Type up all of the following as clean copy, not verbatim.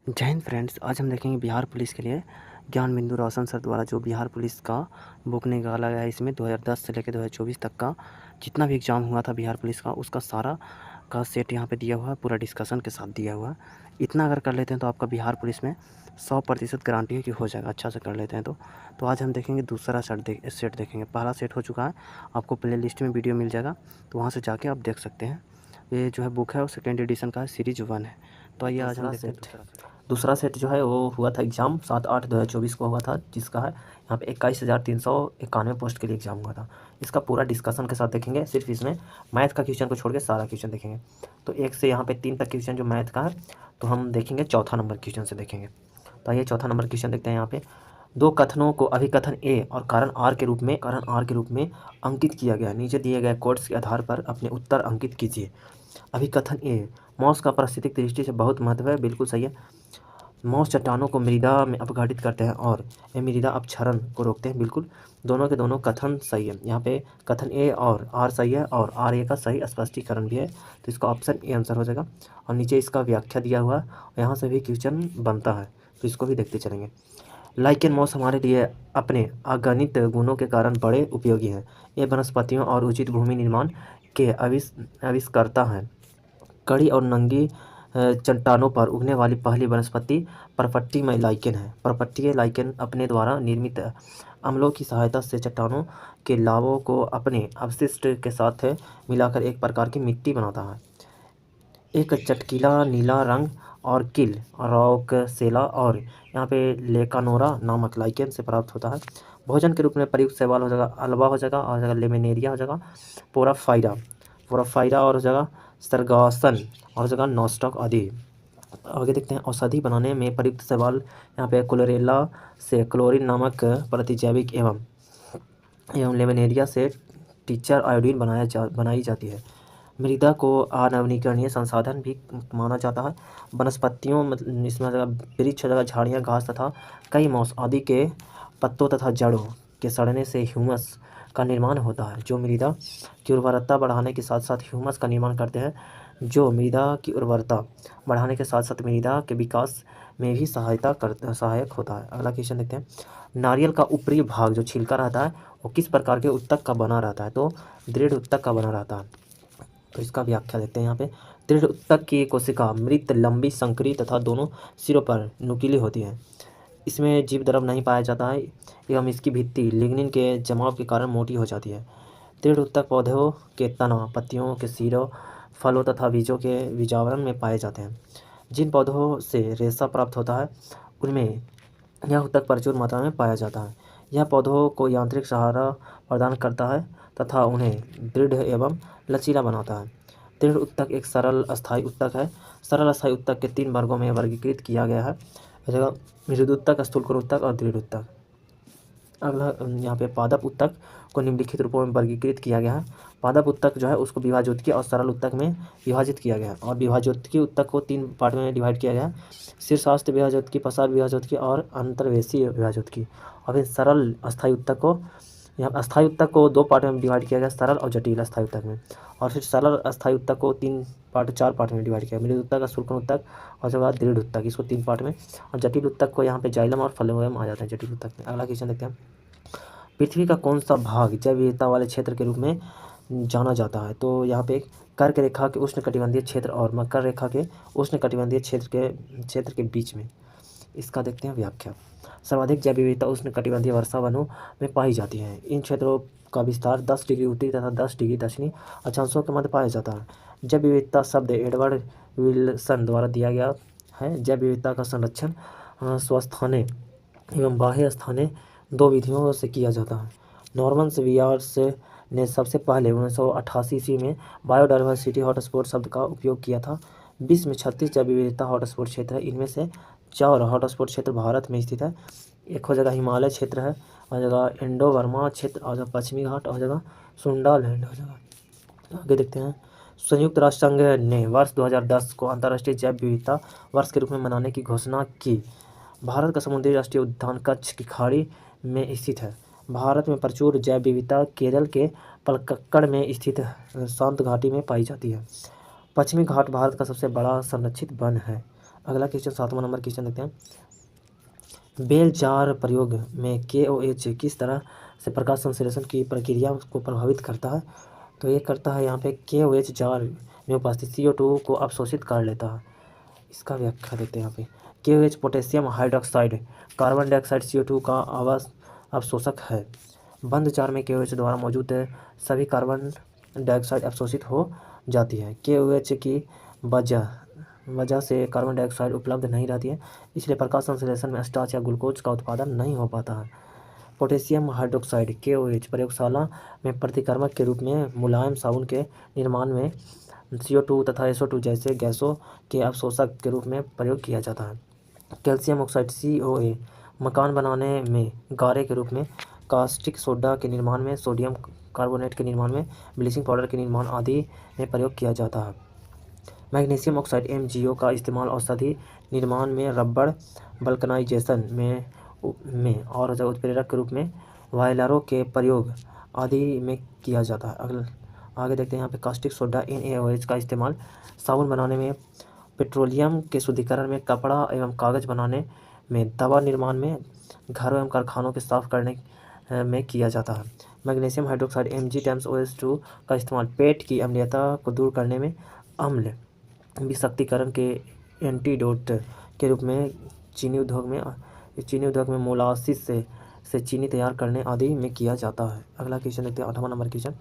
जय हिंद फ्रेंड्स। आज हम देखेंगे बिहार पुलिस के लिए ज्ञान बिंदु रोशन सर द्वारा जो बिहार पुलिस का बुक निकाला गया है। इसमें 2010 से लेकर 2024 तक का जितना भी एग्ज़ाम हुआ था बिहार पुलिस का उसका सारा का सेट यहाँ पे दिया हुआ है, पूरा डिस्कशन के साथ दिया हुआ है। इतना अगर कर लेते हैं तो आपका बिहार पुलिस में 100% गारंटी है कि हो जाएगा, अच्छा से कर लेते हैं तो आज हम देखेंगे दूसरा सेट देखेंगे। पहला सेट हो चुका है, आपको प्ले लिस्ट में वीडियो मिल जाएगा, तो वहाँ से जाके आप देख सकते हैं। ये जो है बुक है वो सेकेंड एडिशन का है, सीरीज 1 है। तो आइए आज हम देखते हैं दूसरा सेट जो है वो हुआ था एग्ज़ाम 7/8/2024 को हुआ था, जिसका है यहाँ पे 21,391 पोस्ट के लिए एग्ज़ाम हुआ था। इसका पूरा डिस्कशन के साथ देखेंगे, सिर्फ इसमें मैथ का क्वेश्चन को छोड़ के सारा क्वेश्चन देखेंगे। तो 1 से यहाँ पे 3 तक क्वेश्चन जो मैथ का है, तो हम देखेंगे चौथा नंबर क्वेश्चन से देखेंगे। तो आइए चौथा नंबर क्वेश्चन देखते हैं। यहाँ पे दो कथनों को अभिकथन ए और कारण आर के रूप में अंकित किया गया। नीचे दिए गए कोड्स के आधार पर अपने उत्तर अंकित कीजिए। अभिकथन ए, मॉस का पारिस्थितिक दृष्टि से बहुत महत्व है। बिल्कुल सही है। मॉस चट्टानों को मृदा में अपघटित करते हैं और ये मृदा अपक्षरण को रोकते हैं। बिल्कुल दोनों के दोनों कथन सही है। यहाँ पे कथन ए और आर सही है और आर ए का सही स्पष्टीकरण भी है, तो इसका ऑप्शन ए आंसर हो जाएगा। और नीचे इसका व्याख्या दिया हुआ है, यहाँ से भी क्वेश्चन बनता है, तो इसको भी देखते चलेंगे। लाइकेन मॉस हमारे लिए अपने अगणित गुणों के कारण बड़े उपयोगी हैं। ये वनस्पतियों और उचित भूमि निर्माण के आविष्कर्ता हैं। कड़ी और नंगी चट्टानों पर उगने वाली पहली वनस्पति पर्पट्टीमय लाइकेन है। पर्पट्टीय लाइकेन अपने द्वारा निर्मित अम्लों की सहायता से चट्टानों के लावों को अपने अवशिष्ट के साथ मिलाकर एक प्रकार की मिट्टी बनाता है। एक चटकीला नीला रंग और किल रॉकसेला और यहाँ पे लेकानोरा नामक लाइकेन से प्राप्त होता है। भोजन के रूप में प्रयुक्त शैवाल हो जाएगा अल्वा हो जाएगा, और हो जाएगा लेमिनेरिया हो जाएगा, पोराफाइरा और हो जाएगा सरगासन और हो जाएगा नॉस्टॉक आदि। आगे देखते हैं। औषधि बनाने में प्रयुक्त शैवाल यहाँ पे क्लोरेला से क्लोरीन नामक प्रतिजैविक एवं लेमिनेरिया से टीचर आयोडीन बनाई जाती है। मृदा को अनवीकरणीय संसाधन भी माना जाता है। वनस्पतियों मतलब इसमें वृक्ष, झाड़ियाँ, घास तथा कई मॉस आदि के पत्तों तथा जड़ों के सड़ने से ह्यूमस का निर्माण होता है, जो मृदा की उर्वरता बढ़ाने के साथ साथ ह्यूमस का निर्माण करते हैं, जो मृदा की उर्वरता बढ़ाने के साथ साथ मृदा के विकास में भी सहायक होता है। अगला क्वेश्चन देखते हैं। नारियल का ऊपरी भाग जो छिलका रहता है वो किस प्रकार के उत्तक का बना रहता है? तो दृढ़ उत्तक का बना रहता है। तो इसका व्याख्या देखते हैं। यहाँ पे दृढ़ उत्तक की कोशिका मृत, लंबी, संकरी तथा दोनों सिरों पर नुकीली होती है। इसमें जीवद्रव नहीं पाया जाता है एवं इसकी भित्ति लिग्निन के जमाव के कारण मोटी हो जाती है। दृढ़ उत्तक पौधों के तना, पत्तियों के सिरों, फलों तथा बीजों के बीजावरण में पाए जाते हैं। जिन पौधों से रेशा प्राप्त होता है उनमें यह उत्तक प्रचुर मात्रा में पाया जाता है। यह पौधों को यांत्रिक सहारा प्रदान करता है तथा उन्हें दृढ़ एवं लचीला बनाता है। दृढ़ उत्तक एक सरल अस्थायी उत्तक है। सरल अस्थायी उत्तक के 3 वर्गों में वर्गीकृत किया गया है, जगह मृदु उत्तक, स्थूलकर उत्तक और दृढ़ उत्तक। अगला यहाँ पे पादप उत्तक को निम्नलिखित रूपों में वर्गीकृत किया गया है। पादप उत्तक जो है उसको विभाज्योतकीय और सरल उत्तक में विभाजित किया गया है, और विभाज्योतकीय उत्तक को 3 पार्ट में डिवाइड किया गया है। शीर्षास्थ विभाज्योतकीय, प्रसार विभाज्योतकीय और अंतर्वेशी विभाज्योतकीय। और फिर सरल अस्थायी उत्तक को, यहाँ अस्थायी उत्तक को 2 पार्ट में डिवाइड किया गया, सरल और जटिल अस्थायी उत्तक में। और फिर सरल अस्थायी उत्तक को 4 पार्ट में डिवाइड किया, मृदु उत्तक, स्थूलकर उत्तक और उसके बाद दृढ़ उत्तक, इसको 3 पार्ट में। और जटिल उत्तक को यहाँ पे जाइलम और फ्लोएम आ जाते हैं जटिल उत्तक में। अगला क्वेश्चन देखते हैं। पृथ्वी का कौन सा भाग जैव विविधता वाले क्षेत्र के रूप में जाना जाता है? तो यहाँ पे कर्क रेखा के उष्णकटिबंधीय क्षेत्र और मकर रेखा के उष्णकटिबंधीय क्षेत्र के बीच में। इसका देखते हैं व्याख्या। सर्वाधिक जैव विविधता उष्णकटिबंधीय वर्षा वनों में पाई जाती है। इन क्षेत्रों का विस्तार 10 डिग्री उत्तरी तथा 10 डिग्री दक्षिणी अक्षांशों के मध्य पाया जाता है। जैव विविधता शब्द एडवर्ड विल्सन द्वारा दिया गया है। जैव विविधता का संरक्षण स्वस्थाने एवं बाह्य स्थाने 2 विधियों से किया जाता है। नॉर्मन वियर्स ने सबसे पहले 1988 ईस्वी में बायोडाइवर्सिटी हॉटस्पॉट शब्द का उपयोग किया था। विश्व में 36 जैव विविधता हॉटस्पॉट क्षेत्र है। इनमें से 4 हॉटस्पॉट क्षेत्र भारत में स्थित है। एक हो जगह हिमालय क्षेत्र है, और जगह इंडो बर्मा क्षेत्र, और जगह पश्चिमी घाट, और जगह सुंडालैंड हो जगह। आगे देखते हैं। संयुक्त राष्ट्र संघ ने वर्ष 2010 को अंतर्राष्ट्रीय जैव विविधता वर्ष के रूप में मनाने की घोषणा की। भारत का समुद्री राष्ट्रीय उद्यान कच्छ की खाड़ी में स्थित है। भारत में प्रचुर जैव विविधता केरल के पलक्कड़ में स्थित शांत घाटी में पाई जाती है। पश्चिमी घाट भारत का सबसे बड़ा संरक्षित वन है। अगला क्वेश्चन 7वां नंबर क्वेश्चन देखते हैं। बेल जार प्रयोग में KOH किस तरह से प्रकाश संश्लेषण की प्रक्रिया को प्रभावित करता है? तो ये करता है यहाँ पे KOH जार में उपस्थित CO2 को अवशोषित कर लेता है। इसका व्याख्या देते हैं यहाँ पे। KOH potassium hydroxide carbon dioxide CO2 का अवशोषक है। बंद जार में KOH द्वारा मौजूद सभी कार्बन डाइऑक्साइड अवशोषित हो जाती है। KOH की वजह से कार्बन डाइऑक्साइड उपलब्ध नहीं रहती है, इसलिए प्रकाश संश्लेषण में स्टार्च या ग्लूकोज का उत्पादन नहीं हो पाता है। पोटेशियम हाइड्रोक्साइड KOH प्रयोगशाला में प्रतिकर्मक के रूप में मुलायम साबुन के निर्माण में CO2 तथा SO2 जैसे गैसों के अवशोषक के रूप में प्रयोग किया जाता है। कैल्शियम ऑक्साइड COA मकान बनाने में गारे के रूप में, कास्टिक सोडा के निर्माण में, सोडियम कार्बोनेट के निर्माण में, ब्लीचिंग पाउडर के निर्माण आदि में प्रयोग किया जाता है। मैग्नीशियम ऑक्साइड MgO का इस्तेमाल औषधि निर्माण में, रबड़ वल्कनाइजेशन में और उत्प्रेरक के रूप में, वायलरों के प्रयोग आदि में किया जाता है। अगला आगे देखते हैं यहाँ पे कास्टिक सोडा NaOH का इस्तेमाल साबुन बनाने में, पेट्रोलियम के शुद्धिकरण में, कपड़ा एवं कागज बनाने में, दवा निर्माण में, घरों एवं कारखानों के साफ करने में किया जाता है। मैग्नीशियम हाइड्रोक्साइड MgO2 का इस्तेमाल पेट की अम्लीयता को दूर करने में, अम्ल विषाक्तीकरण के एंटीडोट के रूप में, चीनी उद्योग में मोलासिस से चीनी तैयार करने आदि में किया जाता है। अगला क्वेश्चन देखते हैं 8वां नंबर क्वेश्चन।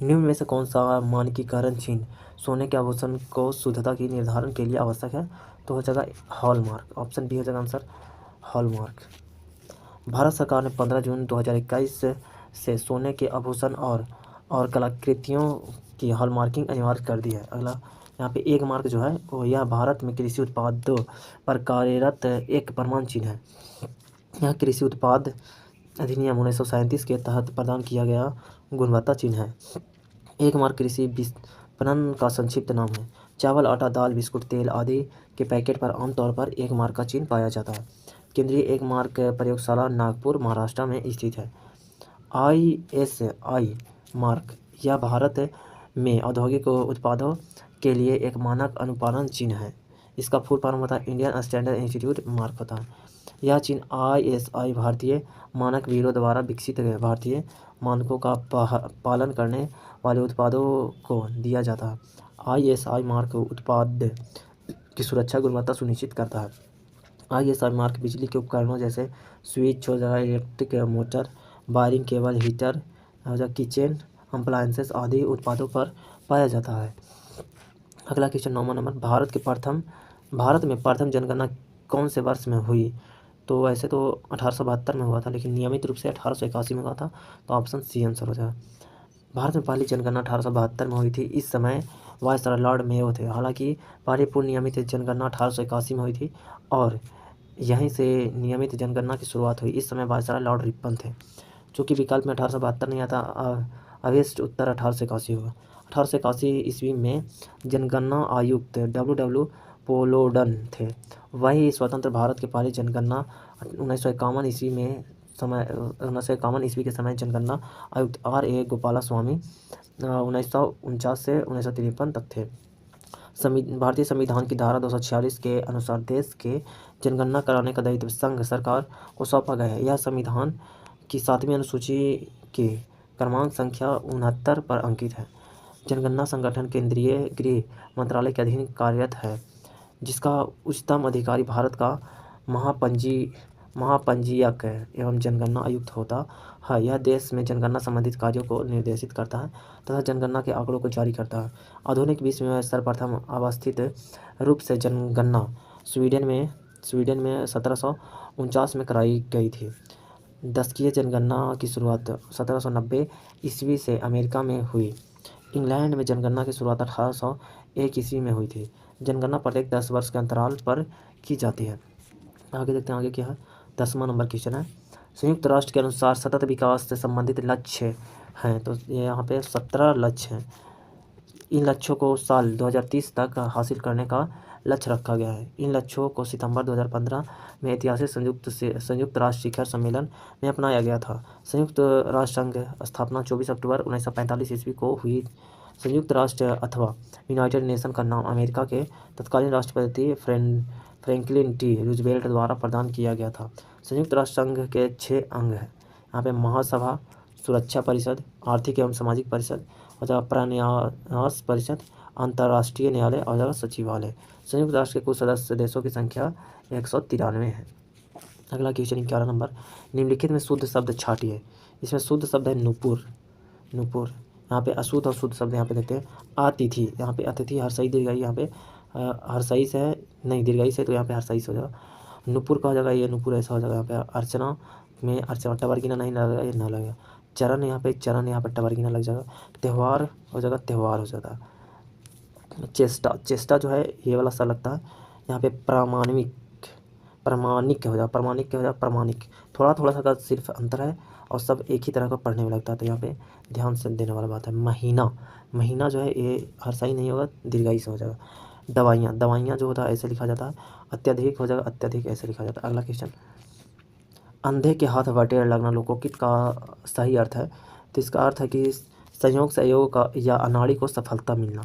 निम्न में से कौन सा मानकीकरण चिन्ह सोने के आभूषण को शुद्धता की निर्धारण के लिए आवश्यक है? तो हो जाएगा हॉलमार्क। ऑप्शन बी हो जाएगा आंसर, हॉलमार्क। भारत सरकार ने 15 जून 2021 से सोने के आभूषण और कलाकृतियों की हॉलमार्किंग अनिवार्य कर दी है। अगला यहाँ पे एक मार्क जो है वो यह भारत में कृषि उत्पादों पर कार्यरत एक प्रमाण चिन्ह है। यह कृषि उत्पाद अधिनियम 1937 के तहत प्रदान किया गया गुणवत्ता चिन्ह है। एक मार्क कृषि विपणन का संक्षिप्त नाम है। चावल, आटा, दाल, बिस्कुट, तेल आदि के पैकेट पर आमतौर पर एक मार्क का चिन्ह पाया जाता है। केंद्रीय एक मार्क प्रयोगशाला नागपुर, महाराष्ट्र में स्थित है। ISI मार्क यह भारत में औद्योगिक उत्पादों के लिए एक मानक अनुपालन चिन्ह है। इसका फुल फॉर्म होता है इंडियन स्टैंडर्ड इंस्टीट्यूट मार्क होता है। यह चिन्ह ISI भारतीय मानक ब्यूरो द्वारा विकसित भारतीय मानकों का पालन करने वाले उत्पादों को दिया जाता है। ISI मार्क उत्पाद की सुरक्षा गुणवत्ता सुनिश्चित करता है। ISI मार्क बिजली के उपकरणों जैसे स्विच हो जाएगा, electric motor, wiring cable, heater, kitchen appliances आदि उत्पादों पर पाया जाता है। अगला क्वेश्चन 9वां नंबर। भारत में प्रथम जनगणना कौन से वर्ष में हुई? तो वैसे तो 1872 में हुआ था, लेकिन नियमित रूप से 1881 में हुआ था। तो ऑप्शन सी आंसर हो जाएगा। भारत में पहली जनगणना 1872 में हुई थी। इस समय वायसराय लॉर्ड मेयो थे। हालांकि पहली पूर्ण नियमित जनगणना 1881 में हुई थी और यहीं से नियमित जनगणना की शुरुआत हुई। इस समय वायसराय लॉर्ड रिपन थे। चूँकि विकल्प में 1872 नहीं आता, अवेस्ट उत्तर 1881 होगा। 1881 ईस्वी में जनगणना आयुक्त WW पोलोडन थे। वही स्वतंत्र भारत के पहले जनगणना 1951 ईस्वी के समय जनगणना आयुक्त RA गोपालास्वामी 1949 से 1953 तक थे। भारतीय संविधान की धारा 246 के अनुसार देश के जनगणना कराने का दायित्व संघ सरकार को सौंपा गया है। यह संविधान की 7वीं अनुसूची के क्रमांक संख्या 69 पर अंकित है। जनगणना संगठन केंद्रीय गृह मंत्रालय के अधीन कार्यरत है, जिसका उच्चतम अधिकारी भारत का महापंजीयक एवं जनगणना आयुक्त होता है। यह देश में जनगणना संबंधित कार्यों को निर्देशित करता है तथा जनगणना के आंकड़ों को जारी करता है। आधुनिक विश्व में सर्वप्रथम अवस्थित रूप से जनगणना स्वीडन में 1749 में कराई गई थी। दशकीय जनगणना की शुरुआत 1790 ईस्वी से अमेरिका में हुई। इंग्लैंड में जनगणना की शुरुआत 1801 ईस्वी में हुई थी। जनगणना प्रत्येक 10 वर्ष के अंतराल पर की जाती है। आगे देखते हैं आगे क्या है। 10वां नंबर क्वेश्चन है। संयुक्त राष्ट्र के अनुसार सतत विकास से संबंधित लक्ष्य हैं। तो ये यहाँ पे 17 लक्ष्य हैं। इन लक्ष्यों को साल 2030 तक हासिल करने का लक्ष्य रखा गया है। इन लक्ष्यों को सितंबर 2015 में ऐतिहासिक संयुक्त राष्ट्र शिखर सम्मेलन में अपनाया गया था। संयुक्त राष्ट्र संघ स्थापना 24 अक्टूबर 1945 ईस्वी को हुई संयुक्त राष्ट्र अथवा यूनाइटेड नेशन का नाम अमेरिका के तत्कालीन राष्ट्रपति फ्रैंकलिन टी रूजवेल्ट द्वारा प्रदान किया गया था। संयुक्त राष्ट्र संघ के 6 अंग हैं। यहाँ पे महासभा, सुरक्षा परिषद, आर्थिक एवं सामाजिक परिषद और प्रन्यास परिषद, अंतर्राष्ट्रीय न्यायालय और सचिवालय। संयुक्त राष्ट्र के कुल सदस्य देशों की संख्या 193 है। अगला क्वेश्चन 11 नंबर, निम्नलिखित में शुद्ध शब्द छाटिए। इसमें शुद्ध शब्द है नुपुर। यहाँ पे अशुद्ध और शुद्ध शब्द यहाँ पे देखते हैं। अतिथि, यहाँ पे अतिथि हर्षई दीर्घई, यहाँ पे हर्षई से है नहीं दीर्घई से, तो यहाँ पे हर्षई से हो जाएगा। नुपुर का हो जाएगा, ये नुपुर ऐसा हो जाएगा। यहाँ पे अर्चना में अर्चना टवर्गिना नहीं लगेगा, ये ना लगेगा। चरण यहाँ पे टवर्गिना लग जाएगा। त्यौहार हो जाएगा, त्यौहार हो जाता है। चेष्टा जो है ये वाला सा लगता है। यहाँ पे प्रामाणिक हो जाएगा, प्रामाणिक। थोड़ा सा का सिर्फ अंतर है और सब एक ही तरह का पढ़ने में लगता है, तो यहाँ पे ध्यान से देने वाला बात है। महीना जो है ये हर्षई नहीं होगा, दीर्घई से हो जाएगा। दवाइयाँ जो होता है ऐसे लिखा जाता है। अत्यधिक हो जाएगा, अत्यधिक ऐसे लिखा जाता है। अगला क्वेश्चन, अंधे के हाथ बटेर लगना लोकोक्ति का सही अर्थ है। तो इसका अर्थ है कि सहयोग का या अनाड़ी को सफलता मिलना।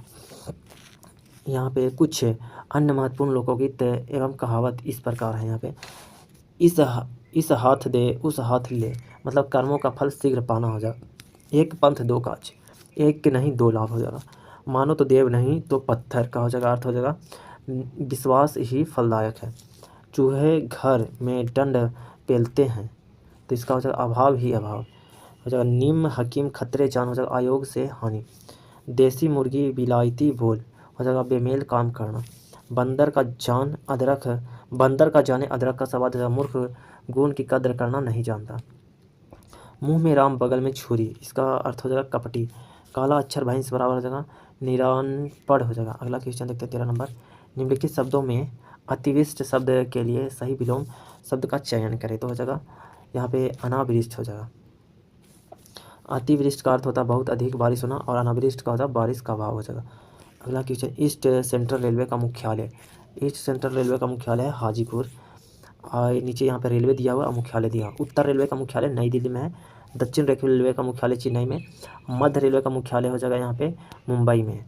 यहाँ पे कुछ अन्य महत्वपूर्ण लोकोक्ति एवं कहावत इस प्रकार है। यहाँ पे इस हाथ दे उस हाथ ले, मतलब कर्मों का फल शीघ्र पाना हो जाएगा। एक पंथ दो काज, एक के नहीं 2 लाभ हो जाएगा। मानो तो देव नहीं तो पत्थर का हो जाएगा, अर्थ हो जाएगा विश्वास ही फलदायक है। चूहे घर में दंड पेलते हैं, तो इसका हो जाएगा अभाव ही अभाव हो जाएगा। निम्न हकीम खतरे जान हो जाएगा आयोग से हानि। देसी मुर्गी विलायती भोल हो जाएगा बेमेल काम करना। बंदर का जाने अदरक का स्वाद हो जाएगा मूर्ख गुण की कद्र करना नहीं जानता। मुंह में राम बगल में छुरी, इसका अर्थ हो जाएगा कपटी। काला अक्षर भैंस बराबर हो जाएगा निरानपढ़ हो जाएगा। अगला क्वेश्चन देखते हैं 13 नंबर, निम्नलिखित शब्दों में अतिविष्ट शब्द के लिए सही विलोम शब्द का चयन करें। तो हो जाएगा यहाँ पे अनावृष्ट हो जाएगा। अतिवृष्ट का अर्थ होता है बहुत अधिक बारिश होना और अनावृष्ट का होता है बारिश का अभाव हो जाएगा। अगला क्वेश्चन, ईस्ट सेंट्रल रेलवे का मुख्यालय है हाजीपुर। नीचे यहाँ पे रेलवे दिया हुआ, मुख्यालय दिया। उत्तर रेलवे का मुख्यालय नई दिल्ली में है। दक्षिण रेलवे का मुख्यालय चेन्नई में। मध्य रेलवे का मुख्यालय हो जाएगा यहाँ पे मुंबई में।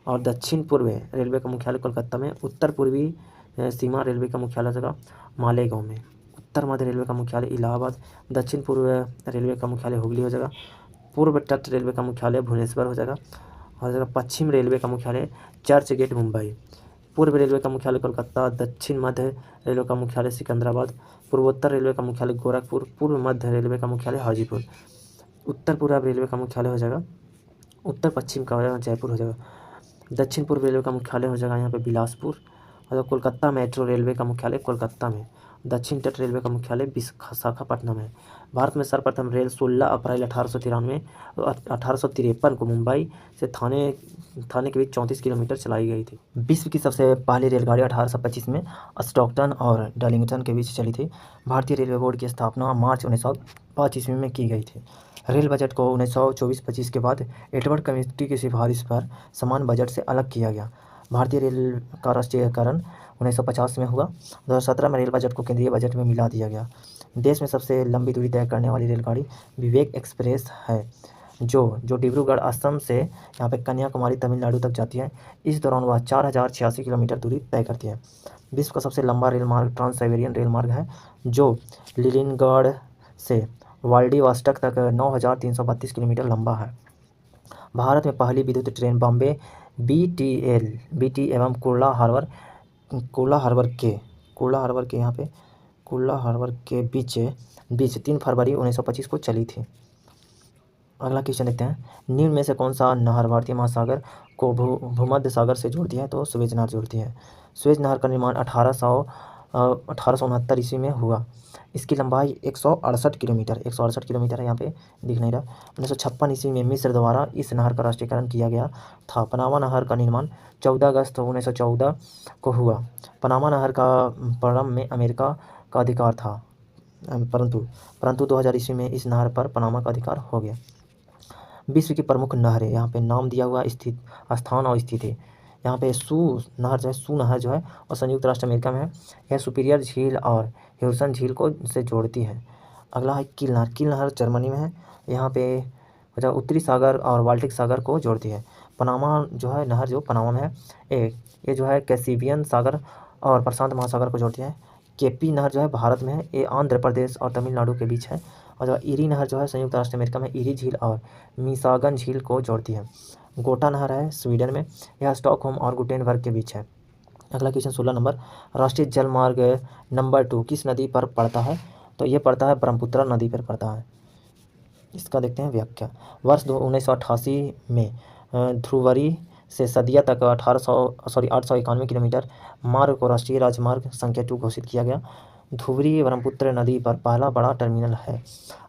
और दक्षिण पूर्व रेलवे का मुख्यालय कोलकाता में। उत्तर पूर्वी सीमा रेलवे का मुख्यालय हो जाएगा मालेगांव में। उत्तर मध्य रेलवे का मुख्यालय इलाहाबाद। दक्षिण पूर्व रेलवे का मुख्यालय हुगली हो जाएगा। पूर्व तट रेलवे का मुख्यालय भुवनेश्वर हो जाएगा। और पश्चिम रेलवे का मुख्यालय चर्च गेट मुंबई। पूर्व रेलवे का मुख्यालय कोलकाता। दक्षिण मध्य रेलवे का मुख्यालय सिकंदराबाद। पूर्वोत्तर रेलवे का मुख्यालय गोरखपुर। पूर्व मध्य रेलवे का मुख्यालय हाजीपुर। उत्तर पूर्व रेलवे का मुख्यालय हो जाएगा उत्तर पश्चिम का हो जाएगा जयपुर हो जाएगा। दक्षिण पूर्व रेलवे का मुख्यालय हो जाएगा यहाँ पे बिलासपुर। और कोलकाता मेट्रो रेलवे का मुख्यालय कोलकाता में। दक्षिण तट रेलवे का मुख्यालय विशाखापट्टनम है। भारत में सर्वप्रथम रेल 16 अप्रैल 1853 को मुंबई से थाने के बीच 34 किलोमीटर चलाई गई थी। विश्व की सबसे पहली रेलगाड़ी 1825 में स्टॉकटन और डार्लिंगटन के बीच चली थी। भारतीय रेलवे बोर्ड की स्थापना मार्च 1905 ईस्वी में की गई थी। रेल बजट को 1924-25 के बाद एडवर्ड कमेटी की सिफारिश पर समान बजट से अलग किया गया। भारतीय रेल का राष्ट्रीयकरण 1950 में हुआ। 2017 में रेल बजट को केंद्रीय बजट में मिला दिया गया। देश में सबसे लंबी दूरी तय करने वाली रेलगाड़ी विवेक एक्सप्रेस है, जो डिब्रूगढ़ असम से यहाँ पे कन्याकुमारी तमिलनाडु तक जाती है। इस दौरान वह 4086 किलोमीटर दूरी तय करती है। विश्व का सबसे लंबा रेल मार्ग ट्रांस साइबेरियन रेल मार्ग है, जो लिलिनगढ़ से व्लादिवोस्टॉक तक 9332 किलोमीटर लंबा है। भारत में पहली विद्युत ट्रेन बॉम्बे बीटी एवं कुर्ला हार्बर के बीच 3 फरवरी 1925 को चली थी। अगला क्वेश्चन देखते हैं, निम्न में से कौन सा नहर भारतीय महासागर को भूमध्य सागर से जोड़ती है। तो सुएज नहर जोड़ती है। सुएज नहर का निर्माण 1869 ईस्वी में हुआ। इसकी लंबाई 168 किलोमीटर है, यहाँ पे दिख नहीं रहा। 1956 ईस्वी में मिस्र द्वारा इस नहर का राष्ट्रीयकरण किया गया था। पनामा नहर का निर्माण 14 अगस्त 1914 को हुआ। पनामा नहर का प्रारंभ में अमेरिका का अधिकार था, परंतु 2000 ईस्वी में इस नहर पर पनामा का अधिकार हो गया। विश्व की प्रमुख नहरें, यहाँ पे नाम दिया हुआ स्थित स्थान और स्थिति। यहाँ पे सू नहर जो है और संयुक्त राष्ट्र अमेरिका में है। यह सुपीरियर झील और ह्यूरसन झील को से जोड़ती है। अगला है कील नहर जर्मनी में है। यहाँ पे उत्तरी सागर और बाल्टिक सागर को जोड़ती है। पनामा जो है नहर जो पनामा में है, ये जो है कैसिबियन सागर और प्रशांत महासागर को जोड़ती है। केपी नहर जो है भारत में है, ये आंध्र प्रदेश और तमिलनाडु के बीच है। और जो ईरी नहर जो है संयुक्त राष्ट्र अमेरिका में ईरी झील और मिसागन झील को जोड़ती है। गोटा नहर है स्वीडन में, यह स्टॉकहोम और गुटेनबर्ग के बीच है। अगला क्वेश्चन 16 नंबर, राष्ट्रीय जलमार्ग नंबर 2 किस नदी पर पड़ता है? तो ये पड़ता है ब्रह्मपुत्र नदी पर पड़ता है। इसका देखते हैं व्याख्या। वर्ष 1988 में ध्रुवरी से सदिया तक 891 किलोमीटर मार्ग को राष्ट्रीय राजमार्ग संख्या 2 घोषित किया गया। धुबरी ब्रह्मपुत्र नदी पर पहला बड़ा टर्मिनल है।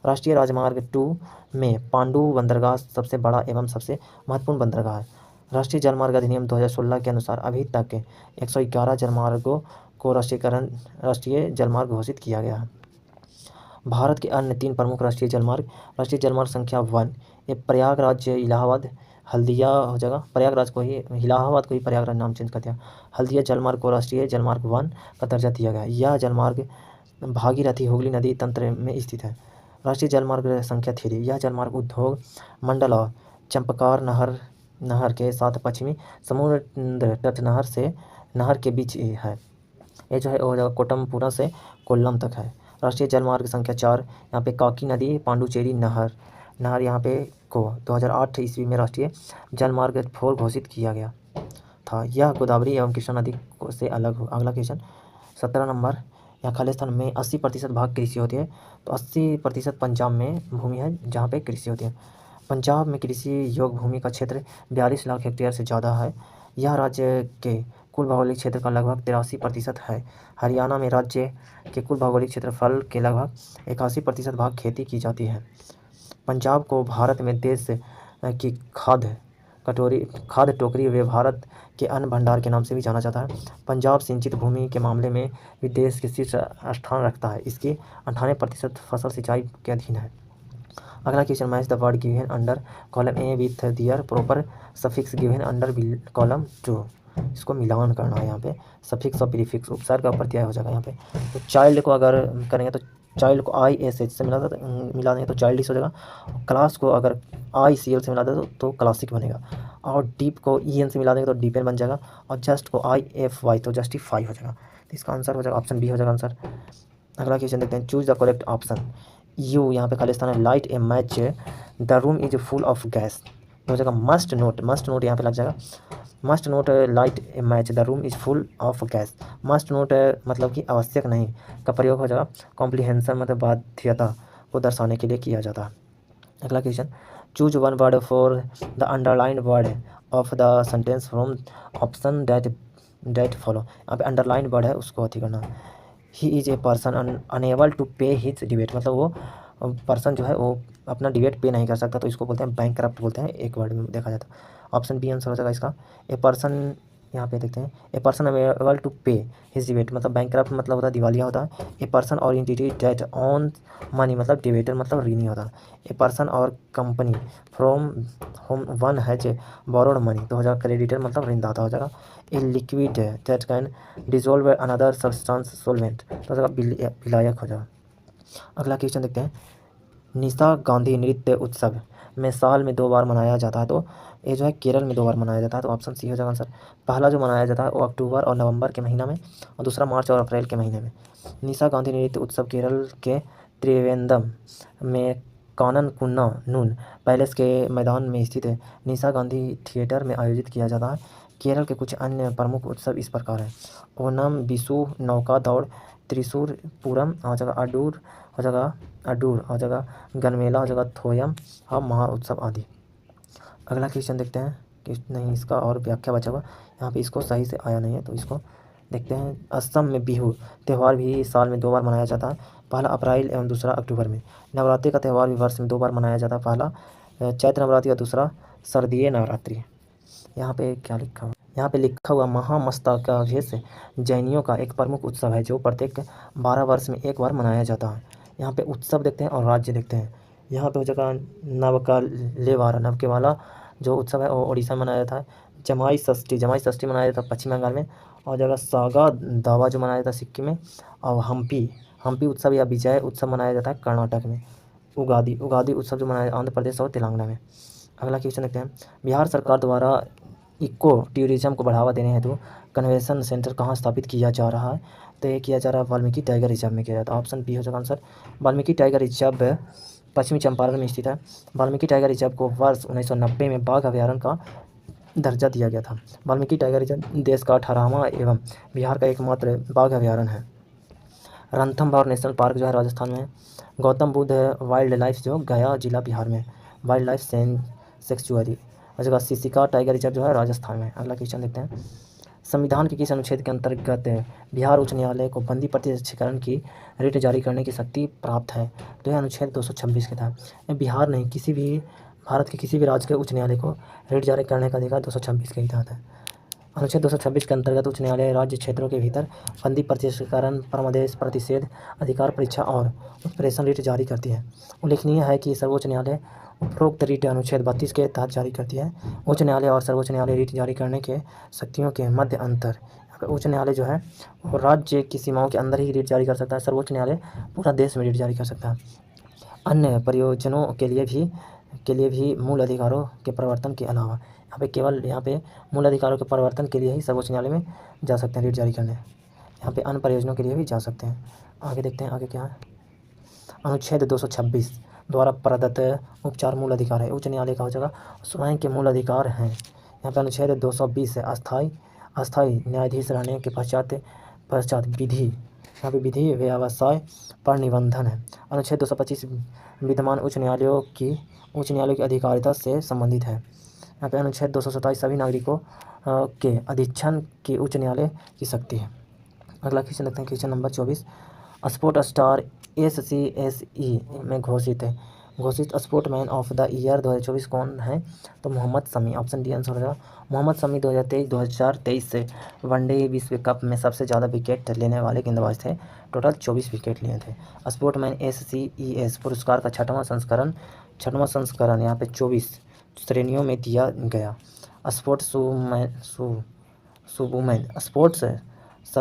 राष्ट्रीय राजमार्ग 2 में पांडु बंदरगाह सबसे बड़ा एवं सबसे महत्वपूर्ण बंदरगाह है। राष्ट्रीय जलमार्ग अधिनियम 2016 के अनुसार अभी तक 111 जलमार्गों को राष्ट्रीय जलमार्ग घोषित किया गया है। भारत के अन्य 3 प्रमुख राष्ट्रीय जलमार्ग संख्या 1, ये प्रयागराज इलाहाबाद हल्दिया हो जाएगा। प्रयागराज को ही इलाहाबाद को ही प्रयागराज नाम चेंज कर दिया। हल्दिया जलमार्ग को राष्ट्रीय जलमार्ग 1 का दर्जा दिया गया। यह जलमार्ग भागीरथी हुगली नदी तंत्र में स्थित है। राष्ट्रीय जलमार्ग संख्या 3, यह जलमार्ग उद्योग मंडल और चंपकार नहर के साथ पश्चिमी समुद्र तट नहर के बीच है। ये जो है वो जगह कोटमपुरा से कोल्लम तक है। राष्ट्रीय जलमार्ग संख्या 4, यहाँ पे काकी नदी पांडुचेरी नहर यहाँ पे को 2008 ईस्वी में राष्ट्रीय जलमार्ग 4 घोषित किया गया था। यह गोदावरी एवं कृष्णा नदी से अलग हो। अगला क्वेश्चन 17 नंबर, यहाँ खालिस्तान में 80% भाग कृषि होती है, तो 80% पंजाब में भूमि है जहाँ पे कृषि होती है। पंजाब में कृषि योग्य भूमि का क्षेत्र 42 लाख हेक्टेयर से ज़्यादा है। यह राज्य के कुल भौगोलिक क्षेत्र का लगभग 83% है। हरियाणा में राज्य के कुल भौगोलिक क्षेत्रफल के लगभग 81% भाग खेती की जाती है। पंजाब को भारत में देश की खाद्य टोकरी व भारत के अन्न भंडार के नाम से भी जाना जाता है। पंजाब सिंचित भूमि के मामले में भी देश के शीर्ष स्थान रखता है। इसकी 98% फसल सिंचाई के अधीन है। अगला question, match the word given under column A with their proper suffix given under column 2। इसको मिलान करना है। यहाँ पे सफिक्स और प्रीफिक्स उपसर्ग का प्रत्यय हो जाएगा। यहाँ पे तो चाइल्ड को अगर करेंगे तो चाइल्ड को ISH से मिला देंगे तो चाइल्डिश हो जाएगा। क्लास को अगर ICL से मिला दे तो क्लासिक बनेगा। और डीप को EN से मिला देंगे तो डीपेन बन जाएगा। और जस्ट को IFY तो जस्टिफाई हो जाएगा। तो इसका आंसर हो जाएगा ऑप्शन बी हो जाएगा आंसर। अगला क्वेश्चन देखते हैं, choose the correct option. You यहाँ पे खालिस्तान है। Light A match the room is full of gas हो जाएगा। मस्ट नोट यहाँ पे लग जाएगा। Must note light A match the room is full of gas. Must note मतलब कि आवश्यक नहीं का प्रयोग हो जाएगा। कॉम्प्रीहेंशन मतलब बाध्यता को दर्शाने के लिए किया जाता है। अगला question, choose one word for the underlined word of the sentence from option that follow. यहाँ पे अंडरलाइंड वर्ड है उसको अति करना। He is a person unable to pay his डिबेट, मतलब वो पर्सन जो है वो अपना डिबेट पे नहीं कर सकता, तो इसको बोलते हैं बैंकरप्ट बोलते हैं, एक वर्ड में देखा जाता है। ऑप्शन बी आंसर हो जाएगा इसका। ए पर्सन, यहाँ पे देखते हैं, ए person unable to pay his डिबेट मतलब बैंकरप्ट मतलब होता है दिवालिया होता है। ए पर्सन और एंटिटी डेट ऑन मनी मतलब डिबेटर मतलब ऋणी होता है। ए पर्सन और company from home one has borrowed money तो हो जाएगा क्रेडिटर मतलब ऋणदाता हो जाएगा। A liquid that can dissolve another substance solvent तो हो जाएगा विलायक हो जाएगा। अगला क्वेश्चन देखते हैं, निशा गांधी नृत्य उत्सव में साल में 2 बार मनाया जाता है, तो ये जो है केरल में 2 बार मनाया जाता है, तो ऑप्शन सी हो जाएगा आंसर। पहला जो मनाया जाता है वो अक्टूबर और नवंबर के महीना में, और दूसरा मार्च और अप्रैल के महीने में। निशा गांधी नृत्य उत्सव केरल के त्रिवेंद्रम में कानन कुन्ना नून पैलेस के मैदान में स्थित है निशा गांधी थिएटर में आयोजित किया जाता है। केरल के कुछ अन्य प्रमुख उत्सव इस प्रकार हैं, ओनम, विशु, नौका दौड़, त्रिशूर पूरम हो जाएगा, अडूर हो जाएगा, गनमेला हो जाएगा, थोयम और महा उत्सव आदि। अगला क्वेश्चन देखते हैं कि नहीं इसका और व्याख्या बचा हुआ, यहाँ पे इसको सही से आया नहीं है तो इसको देखते हैं। असम में बिहू त्यौहार भी साल में 2 बार मनाया जाता है, पहला अप्रैल एवं दूसरा अक्टूबर में। नवरात्रि का त्यौहार भी वर्ष में 2 बार मनाया जाता है, पहला चैत्र नवरात्रि और दूसरा शारदीय नवरात्रि। यहाँ पे क्या लिखा हुआ, यहाँ पे लिखा हुआ महामस्तकाभिषेक जैनियों का एक प्रमुख उत्सव है जो प्रत्येक 12 वर्ष में 1 बार मनाया जाता है। यहाँ पे उत्सव देखते हैं और राज्य देखते हैं। यहाँ पे हो जाएगा नवकेवाला जो उत्सव है वो उड़ीसा में मनाया जाता है। जमाई षष्ठी मनाया जाता है पश्चिम बंगाल में, और जगह सागा दावा जो मनाया जाता है सिक्किम में, और हम्पी उत्सव या विजय उत्सव मनाया जाता है कर्नाटक में। उगादी उत्सव जो मनाया आंध्र प्रदेश और तेलंगाना में। अगला क्वेश्चन देखते हैं, बिहार सरकार द्वारा इको टूरिज्म को बढ़ावा देने हेतु कन्वेंशन सेंटर कहाँ स्थापित किया जा रहा है? तो ये किया जा रहा है वाल्मीकि टाइगर रिजर्व में किया जाता है। ऑप्शन बी हो जाएगा आंसर। वाल्मीकि टाइगर रिजर्व पश्चिमी चंपारण में स्थित है। वाल्मीकि टाइगर रिजर्व को वर्ष 1990 में बाघ अभयारण्य का दर्जा दिया गया था। वाल्मीकि टाइगर रिजर्व देश का 18वां एवं बिहार का एकमात्र बाघ अभयारण्य है। रणथंभौर नेशनल पार्क जो है राजस्थान में। गौतम बुद्ध वाइल्ड लाइफ जो गया जिला बिहार में। वाइल्ड लाइफ सेंक्चुअरी जगह सिसिका टाइगर रिजर्व जो है राजस्थान में। अगला क्वेश्चन देखते हैं, संविधान के किस अनुच्छेद के अंतर्गत बिहार उच्च न्यायालय को बंदी प्रत्यक्षीकरण की रिट जारी करने की शक्ति प्राप्त है? तो यह अनुच्छेद 226 के तहत। बिहार नहीं, किसी भी भारत के किसी भी राज्य के उच्च न्यायालय को रिट जारी करने का अधिकार 226 के ही तहत है। अनुच्छेद 226 के अंतर्गत उच्च न्यायालय राज्य क्षेत्रों के भीतर बंदी प्रत्यक्षीकरण, परमादेश, प्रतिषेध, अधिकार परीक्षा और उत्प्रेषण रिट जारी करती है। उल्लेखनीय है कि सर्वोच्च न्यायालय उपरोक्त रिट अनुच्छेद 32 के तहत जारी करती है। उच्च न्यायालय और सर्वोच्च न्यायालय रिट जारी करने के शक्तियों के मध्य अंतर। यहाँ पे उच्च न्यायालय जो है वो राज्य की सीमाओं के अंदर ही रिट जारी कर सकता है। सर्वोच्च न्यायालय पूरा देश में रिट जारी कर सकता है। अन्य प्रयोजनों के लिए भी मूल अधिकारों के परिवर्तन के अलावा यहाँ पे मूल अधिकारों के परिवर्तन के लिए ही सर्वोच्च न्यायालय में जा सकते हैं रिट जारी करने। यहाँ पे अन्य प्रयोजनों के लिए भी जा सकते हैं। आगे देखते हैं आगे क्या है। अनुच्छेद 226 द्वारा प्रदत्त उपचार मूल अधिकार है। उच्च न्यायालय का हो जाएगा स्वयं के मूल अधिकार हैं। यहाँ पे अनुच्छेद 220 है, अस्थायी न्यायाधीश रहने के पश्चात विधि, यहाँ पे विधि व्यवसाय पर निबंधन है। अनुच्छेद 225 विद्यमान उच्च न्यायालयों की अधिकारिता से संबंधित है। यहाँ पे अनुच्छेद 227 सभी नागरिकों के अधीक्षण की उच्च न्यायालय की शक्ति है। अगला क्वेश्चन देखते हैं, question number 24, sport star SCSE में घोषित स्पोर्टमैन ऑफ द ईयर 2024 कौन है? तो Mohammed Shami. Option D answer हो जाएगा। मोहम्मद शमी 2023 से वनडे विश्व कप में सबसे ज़्यादा विकेट लेने वाले गेंदबाज थे। टोटल 24 विकेट लिए थे। स्पोर्टमैन SCES पुरस्कार का छठवां संस्करण यहाँ पे 24 श्रेणियों में दिया गया। Sports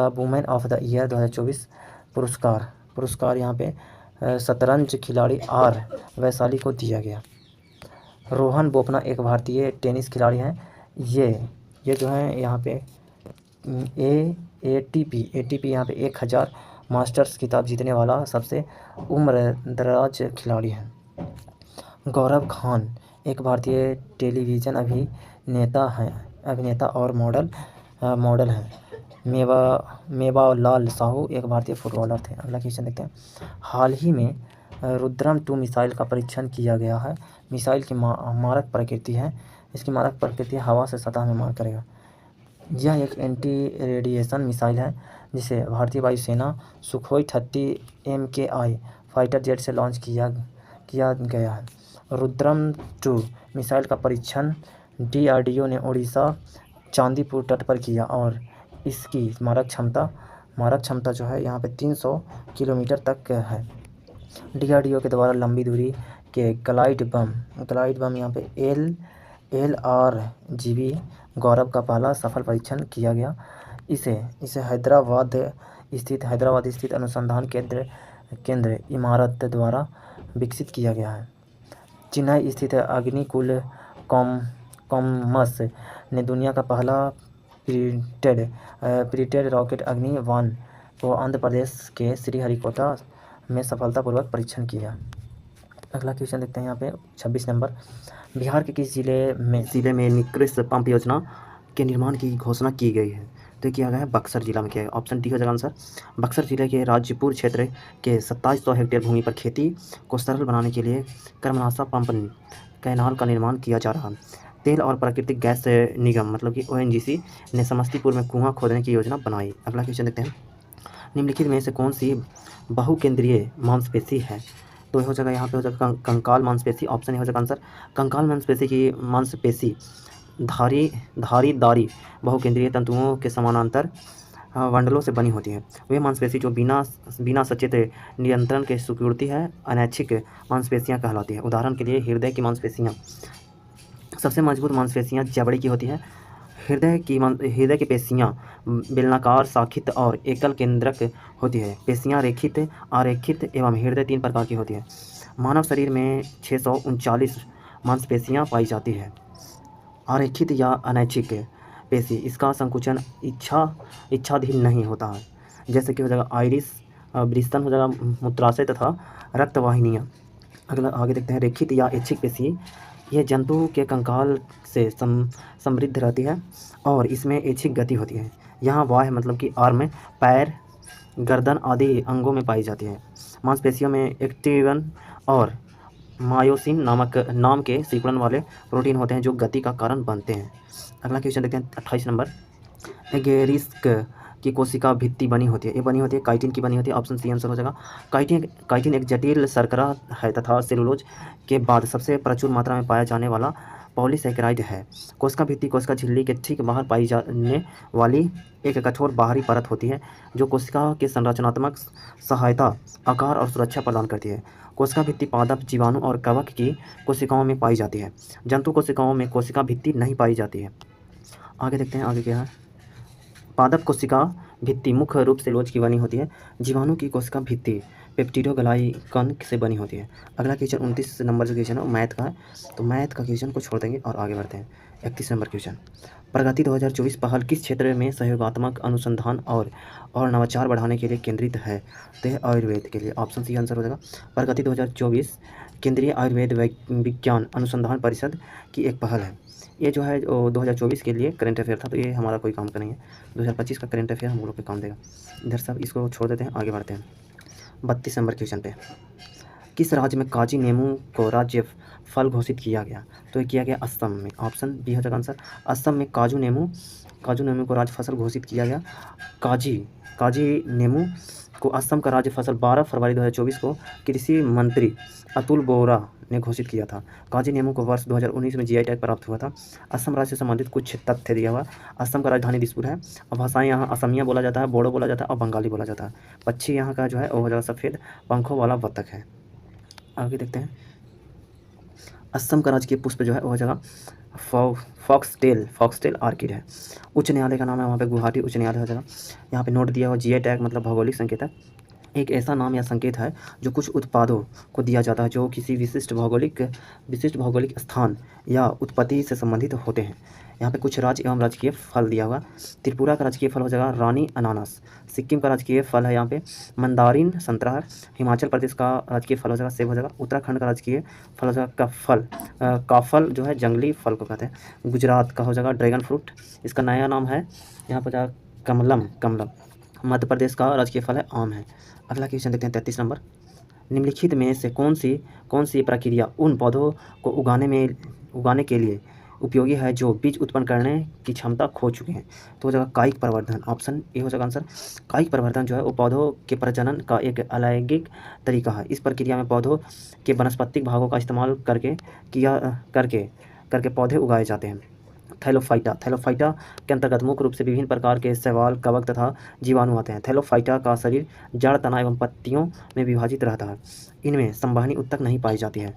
women of the year 2024 पुरस्कार यहाँ पे शतरंज खिलाड़ी R वैशाली को दिया गया। रोहन बोपन्ना एक भारतीय टेनिस खिलाड़ी हैं। ये जो है यहाँ पे ATP यहाँ पे 1000 मास्टर्स खिताब जीतने वाला सबसे उम्रदराज खिलाड़ी है। गौरव खान एक भारतीय टेलीविज़न अभिनेता और मॉडल हैं। मेवालाल साहू एक भारतीय फुटबॉलर थे। अगला क्वेश्चन देखते हैं, हाल ही में रुद्रम 2 मिसाइल का परीक्षण किया गया है। मिसाइल की मारक प्रकृति है। इसकी मारक प्रकृति हवा से सतह में मार करेगा। यह एक एंटी रेडिएशन मिसाइल है जिसे भारतीय वायुसेना सुखोई 30 MKI फाइटर जेट से लॉन्च किया गया है। रुद्रम 2 मिसाइल का परीक्षण DRDO ने उड़ीसा चांदीपुर तट पर किया और इसकी मारक क्षमता जो है यहाँ पे 300 किलोमीटर तक है। DRDO के द्वारा लंबी दूरी के ग्लाइड बम यहाँ पे LRGB गौरव का पहला सफल परीक्षण किया गया। इसे हैदराबाद स्थित अनुसंधान केंद्र इमारत द्वारा विकसित किया गया है। चेन्नई स्थित अग्निकुल कॉमर्स ने दुनिया का पहला प्रीटेड रॉकेट अग्नि-1 को आंध्र प्रदेश के श्रीहरिकोटा में सफलतापूर्वक परीक्षण किया। अगला क्वेश्चन देखते हैं यहाँ पे 26 नंबर, बिहार के किस जिले में निकृष्ट पंप योजना के निर्माण की घोषणा की गई है? तो किया गया है बक्सर जिला में किया गया। ऑप्शन डी हो जाएगा आंसर। बक्सर जिले के राज्यपुर क्षेत्र के 2700 हेक्टेयर भूमि पर खेती को सरल बनाने के लिए कर्मनाशा पंप कैनाल का निर्माण किया जा रहा है। तेल और प्राकृतिक गैस निगम मतलब कि ONGC ने समस्तीपुर में कुआं खोदने की योजना बनाई। अगला क्वेश्चन देखते हैं, निम्नलिखित में से कौन सी बहुकेंद्रीय मांसपेशी है? तो हो जाएगा यहाँ पे हो जाएगा कंकाल मांसपेशी। ऑप्शन हो जाएगा आंसर। कंकाल मांसपेशी धारीदारी बहुकेंद्रीय तंतुओं के समानांतर वंडलों से बनी होती है। वे मांसपेशी जो बिना सचेत नियंत्रण के सिकुड़ती है अनैच्छिक मांसपेशियां कहलाती है। उदाहरण के लिए हृदय की मांसपेशियां। सबसे मजबूत मांसपेशियां जबड़े की होती है। हृदय की पेशियां बेलनाकार, शाखित और एकल केंद्रक होती है। पेशियां रेखित, आरेखित एवं हृदय 3 प्रकार की होती है। मानव शरीर में 639 मांसपेशियाँ पाई जाती है। अरेखित या अनैच्छिक पेशी, इसका संकुचन इच्छाधीन नहीं होता है। जैसे कि हो जाएगा आइरिस, ब्रिस्तन हो जाएगा मूत्राशय तथा रक्तवाहिनियाँ। अगला आगे देखते हैं रेखित या ऐच्छिक पेशी। यह जंतु के कंकाल से समृद्ध रहती है और इसमें ऐच्छिक गति होती है। यहाँ बाह्य मतलब कि आर्म, पैर, गर्दन आदि अंगों में पाई जाती है। मांसपेशियों में एक्टिन और मायोसिन नाम के सिकुड़न वाले प्रोटीन होते हैं जो गति का कारण बनते हैं। अगला क्वेश्चन देखते हैं 28 नंबर। एगेरिस्क की कोशिका भित्ति बनी होती है, ये बनी होती है काइटिन की बनी होती है। ऑप्शन सी आंसर हो जाएगा। काइटिन एक जटिल शर्करा है तथा सेलुलोज के बाद सबसे प्रचुर मात्रा में पाया जाने वाला पॉलीसैकेराइड है। कोशिका भित्ति कोशिका झिल्ली के ठीक बाहर पाई जाने वाली एक कठोर बाहरी परत होती है जो कोशिका के संरचनात्मक सहायता, आकार और सुरक्षा प्रदान करती है। कोशिका भित्ति पादप, जीवाणु और कवक की कोशिकाओं में पाई जाती है। जंतु कोशिकाओं में कोशिका भित्ति नहीं पाई जाती है। आगे देखते हैं आगे क्या है। पादप कोशिका भित्ति मुख्य रूप से लोज की बनी होती है। जीवाणु की कोशिका भित्ति पेप्टिडोग्लाइकन से बनी होती है। अगला क्वेश्चन 29 नंबर जो क्वेश्चन है वो मैथ का है, तो मैथ का क्वेश्चन को छोड़ देंगे और आगे बढ़ते हैं। 31 नंबर क्वेश्चन। प्रगति 2024 पहल किस क्षेत्र में सहयोगात्मक अनुसंधान और नवाचार बढ़ाने के लिए केंद्रित है? तो है आयुर्वेद के लिए। ऑप्शन सी आंसर हो जाएगा। प्रगति 2024 केंद्रीय आयुर्वेद विज्ञान अनुसंधान परिषद की एक पहल है। ये जो है 2024 के लिए करंट अफेयर था, तो ये हमारा कोई काम का नहीं है। 2025 का करंट अफेयर हम लोग पे काम देगा। इधर सब इसको छोड़ देते हैं, आगे बढ़ते हैं 32 नंबर क्वेश्चन पे। किस राज्य में काजी नेमू को राज्य फल घोषित किया गया? तो ये किया गया असम में। ऑप्शन बी हो जाएगा आंसर। असम में काजू नेमू को राज्य फसल घोषित किया गया। काजी नेमू को असम का राज्य फसल 12 फरवरी 2024 को कृषि मंत्री अतुल बोरा ने घोषित किया था। काजी नेमू को वर्ष 2019 में जीआई टैग प्राप्त हुआ था। असम राज्य से संबंधित कुछ तथ्य दिया हुआ। असम का राजधानी दिसपुर है और भाषाएं यहाँ असमिया बोला जाता है, बोडो बोला जाता है और बंगाली बोला जाता है। पक्षी यहाँ का जो है वो हो जाएगा सफ़ेद पंखों वाला बतख है। आगे देखते हैं। असम का राजकीय पुष्प जो है वो हो जाएगा फॉक्सटेल आर्किड है। उच्च न्यायालय का नाम है वहाँ पे गुवाहाटी उच्च न्यायालय हो जाएगा। यहाँ पे नोट दिया हुआ जीआई टैग मतलब भौगोलिक संकेत है। एक ऐसा नाम या संकेत है जो कुछ उत्पादों को दिया जाता है जो किसी विशिष्ट भौगोलिक स्थान या उत्पत्ति से संबंधित होते हैं। यहाँ पे कुछ राज्य एवं राजकीय फल दिया हुआ। त्रिपुरा का राजकीय फल हो जाएगा रानी अनानास। सिक्किम का राजकीय फल है यहाँ पे मंदारिन संतरा है। हिमाचल प्रदेश का राजकीय फल हो जाएगा सेब हो जाएगा। उत्तराखंड का राजकीय फल हो जाएगा काफल जो है जंगली फल को कहते हैं। गुजरात का हो जाएगा ड्रैगन फ्रूट, इसका नया नाम है यहाँ पर जाएगा कमलम। मध्य प्रदेश का राजकीय फल है आम है। अगला क्वेश्चन देखते हैं 33 नंबर। निम्नलिखित में से कौन सी प्रक्रिया उन पौधों को उगाने के लिए उपयोगी है जो बीज उत्पन्न करने की क्षमता खो चुके हैं? तो हो जाएगा कायिक प्रवर्धन। ऑप्शन ए हो जाएगा आंसर। कायिक प्रवर्धन जो है वो पौधों के प्रजनन का एक अलैंगिक तरीका है। इस प्रक्रिया में पौधों के वानस्पतिक भागों का इस्तेमाल करके पौधे उगाए जाते हैं। थैलोफाइटा के अंतर्गत मुख्य रूप से विभिन्न प्रकार के शैवाल, कवक तथा जीवाणु आते हैं। थैलोफाइटा का शरीर जड़, तना एवं पत्तियों में विभाजित रहता है। इनमें संवहनी ऊतक नहीं पाई जाती है।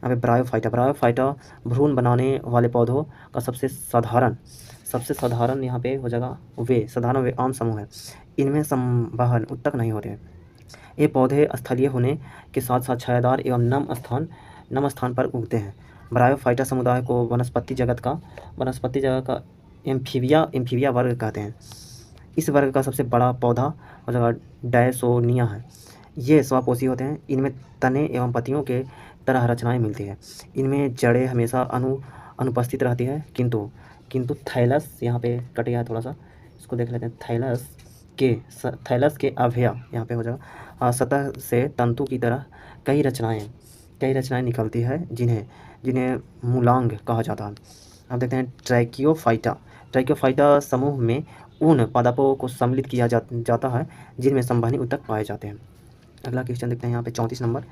यहाँ पे ब्रायोफाइटा भ्रूण बनाने वाले पौधों का सबसे साधारण यहाँ पे हो जाएगा वे आम समूह है। इनमें संवहन ऊतक नहीं होते हैं। ये पौधे स्थलीय होने के साथ साथ छायादार एवं नम स्थान पर उगते हैं। ब्रायोफाइटा समुदाय को वनस्पति जगत का एम्फीबिया वर्ग कहते हैं। इस वर्ग का सबसे बड़ा पौधा हो जाएगा डायसोनिया है। ये स्वपोषी होते हैं। इनमें तने एवं पत्तियों के तरह रचनाएं मिलती है। इनमें जड़ें हमेशा अनुपस्थित रहती है, किंतु थैलस यहाँ पे कट गया है थोड़ा सा, इसको देख लेते हैं। थैलस के अवयव यहाँ पे हो जाएगा सतह से तंतु की तरह कई रचनाएं निकलती है जिन्हें मूलांग कहा जाता है। अब देखते हैं ट्रैकियोफाइटा समूह में उन पादपों को सम्मिलित किया जाता है जिनमें संवहनी ऊतक पाए जाते हैं। अगला क्वेश्चन देखते हैं यहाँ पे 34 नंबर।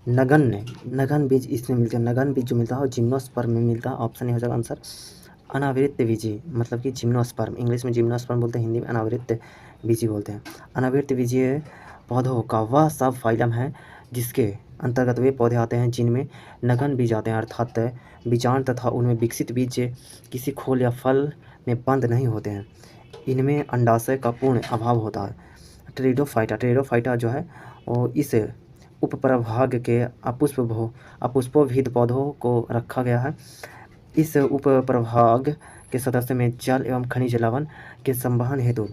नगन बीज इसमें मिलते हैं। नगन बीज जो मिलता है जिम्नोस्पर्म में मिलता है। ऑप्शन ए हो जाएगा आंसर। अनावृत बीजी मतलब कि जिम्नोस्पर्म, इंग्लिश में जिम्नोस्पर्म बोलते हैं, हिंदी में अनावृत बीजी बोलते हैं। अनावृत बीजीय पौधों का वह सब फाइलम है जिसके अंतर्गत वे पौधे आते हैं जिनमें नगन बीज आते हैं, अर्थात बीजांड तथा उनमें विकसित बीज किसी खोल या फल में बंद नहीं होते हैं। इनमें अंडाशय का पूर्ण अभाव होता है। टेरिडोफाइटा जो है वो इस उपप्रभाग के अपुष्पोभिध पौधों को रखा गया है। इस उपप्रभाग के सदस्य में जल एवं खनिज लवण के संवहन हेतु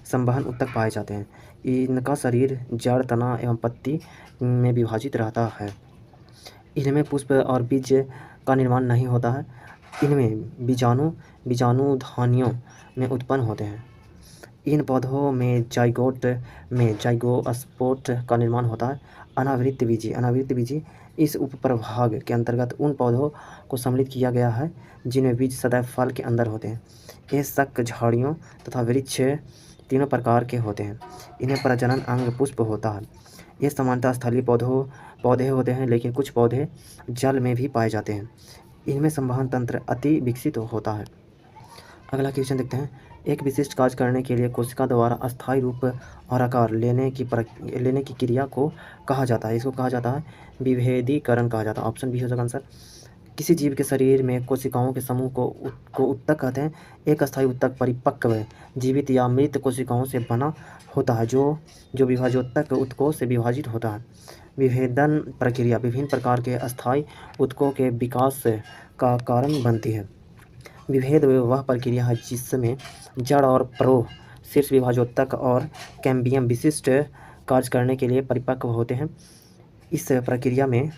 संवहन उत्तक पाए जाते हैं। इनका शरीर जड़, तना एवं पत्ती में विभाजित रहता है। इनमें पुष्प और बीज का निर्माण नहीं होता है। इनमें बीजाणु धानियों में उत्पन्न होते हैं। इन पौधों में जाइगोस्पोर्ट का निर्माण होता है। अनावृत बीजी इस उपप्रभाग के अंतर्गत उन पौधों को सम्मिलित किया गया है जिनमें बीज सदैव फल के अंदर होते हैं। ये शक, झाड़ियों तथा वृक्ष तीनों प्रकार के होते हैं। इन्हें प्रजनन अंग पुष्प होता है। ये सामान्यतः स्थलीय पौधे होते हैं, लेकिन कुछ पौधे जल में भी पाए जाते हैं। इनमें संवहन तंत्र अति विकसित होता है। अगला क्वेश्चन देखते हैं। एक विशिष्ट कार्य करने के लिए कोशिका द्वारा अस्थायी रूप और आकार लेने की क्रिया को कहा जाता है। इसको कहा जाता है विभेदीकरण कहा जाता है। ऑप्शन बी हो जाएगा आंसर। किसी जीव के शरीर में कोशिकाओं के समूह को उत्तक कहते हैं। एक अस्थायी उत्तक परिपक्व जीवित या मृत कोशिकाओं से बना होता है जो विभाजोत्तक ऊतकों से विभाजित होता है। विभेदन प्रक्रिया विभिन्न प्रकार के अस्थायी ऊतकों के विकास का कारण बनती है। विभेद वह प्रक्रिया है जिसमें जड़ और प्रोह शीर्ष विभाजोत्तक और कैम्बियम विशिष्ट कार्य करने के लिए परिपक्व होते हैं। इस प्रक्रिया में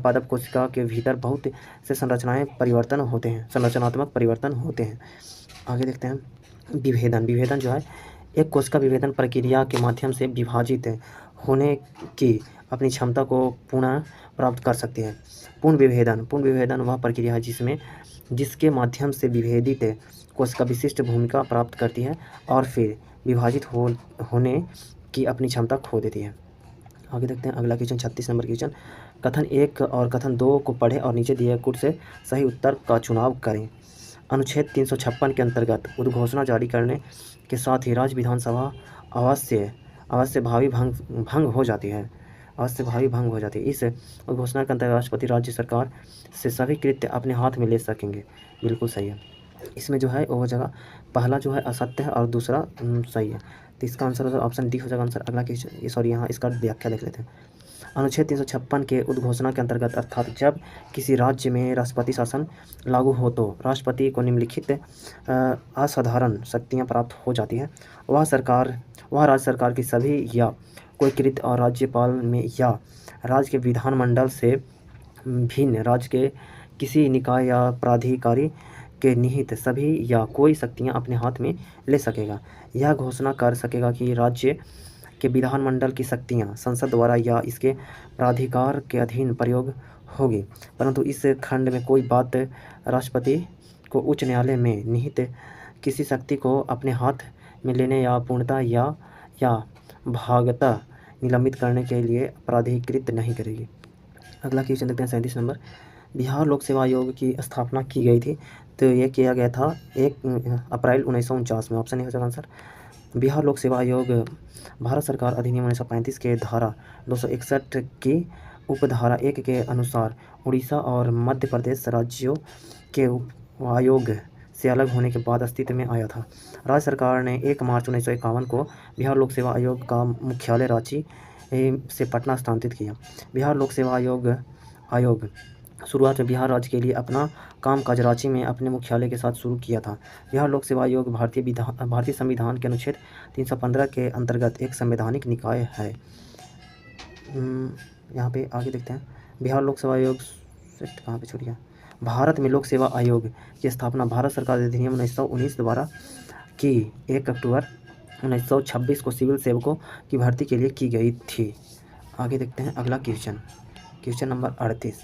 पादप कोशिका के भीतर बहुत से संरचनात्मक परिवर्तन होते हैं। आगे देखते हैं विभेदन जो है एक कोशिका विभेदन प्रक्रिया के माध्यम से विभाजित होने की अपनी क्षमता को पुनः प्राप्त कर सकती है। पूर्ण विभेदन वह प्रक्रिया है जिसके माध्यम से विभेदित कोशिका विशिष्ट भूमिका प्राप्त करती है और फिर विभाजित होने की अपनी क्षमता खो देती है। आगे देखते हैं अगला क्वेश्चन 36 नंबर क्वेश्चन। कथन 1 और कथन 2 को पढ़ें और नीचे दिए कुछ से सही उत्तर का चुनाव करें। अनुच्छेद 356 के अंतर्गत उद्घोषणा जारी करने के साथ ही राज्य विधानसभा अवश्य भावी भंग हो जाती है। इस उद्घोषणा के अंतर्गत राष्ट्रपति राज्य सरकार से सभी कृत्य अपने हाथ में ले सकेंगे। बिल्कुल सही है। इसमें जो है वो जगह पहला जो है असत्य है और दूसरा सही है, तो इसका आंसर ऑप्शन डी हो जाएगा आंसर। अगला क्वेश्चन यहाँ इसका व्याख्या देख लेते हैं। अनुच्छेद 356 के उद्घोषणा के अंतर्गत अर्थात जब किसी राज्य में राष्ट्रपति शासन लागू हो तो राष्ट्रपति को निम्नलिखित असाधारण शक्तियाँ प्राप्त हो जाती हैं। वह राज्य सरकार की सभी या कोई कृत्य और राज्यपाल में या राज्य के विधानमंडल से भिन्न राज्य के किसी निकाय या प्राधिकारी के निहित सभी या कोई शक्तियां अपने हाथ में ले सकेगा। यह घोषणा कर सकेगा कि राज्य के विधानमंडल की शक्तियां संसद द्वारा या इसके प्राधिकार के अधीन प्रयोग होगी, परंतु इस खंड में कोई बात राष्ट्रपति को उच्च न्यायालय में निहित किसी शक्ति को अपने हाथ में लेने या पूर्णतः या भागतः निलंबित करने के लिए प्राधिकृत नहीं करेगी। अगला क्वेश्चन देखते हैं 37 नंबर। बिहार लोक सेवा आयोग की स्थापना की गई थी, तो ये किया गया था 1 अप्रैल 1949 में। ऑप्शन ए हो जाएगा आंसर। बिहार लोक सेवा आयोग भारत सरकार अधिनियम 1935 के धारा 261 की उपधारा 1 के अनुसार उड़ीसा और मध्य प्रदेश राज्यों के आयोग से अलग होने के बाद अस्तित्व में आया था। राज्य सरकार ने 1 मार्च 1951 को बिहार लोक सेवा आयोग का मुख्यालय रांची से पटना स्थानांतरित किया। बिहार लोक सेवा आयोग शुरुआत में बिहार राज्य के लिए अपना कामकाज रांची में अपने मुख्यालय के साथ शुरू किया था। बिहार लोक सेवा आयोग भारतीय संविधान के अनुच्छेद 315 के अंतर्गत एक संवैधानिक निकाय है। यहाँ पे आगे देखते हैं। बिहार लोक सेवा आयोग कहाँ पे छूट गया। भारत में लोक सेवा आयोग की स्थापना भारत सरकार अधिनियम 1919 द्वारा की 1 अक्टूबर 1926 को सिविल सेवकों की भर्ती के लिए की गई थी। आगे देखते हैं अगला क्वेश्चन नंबर 38।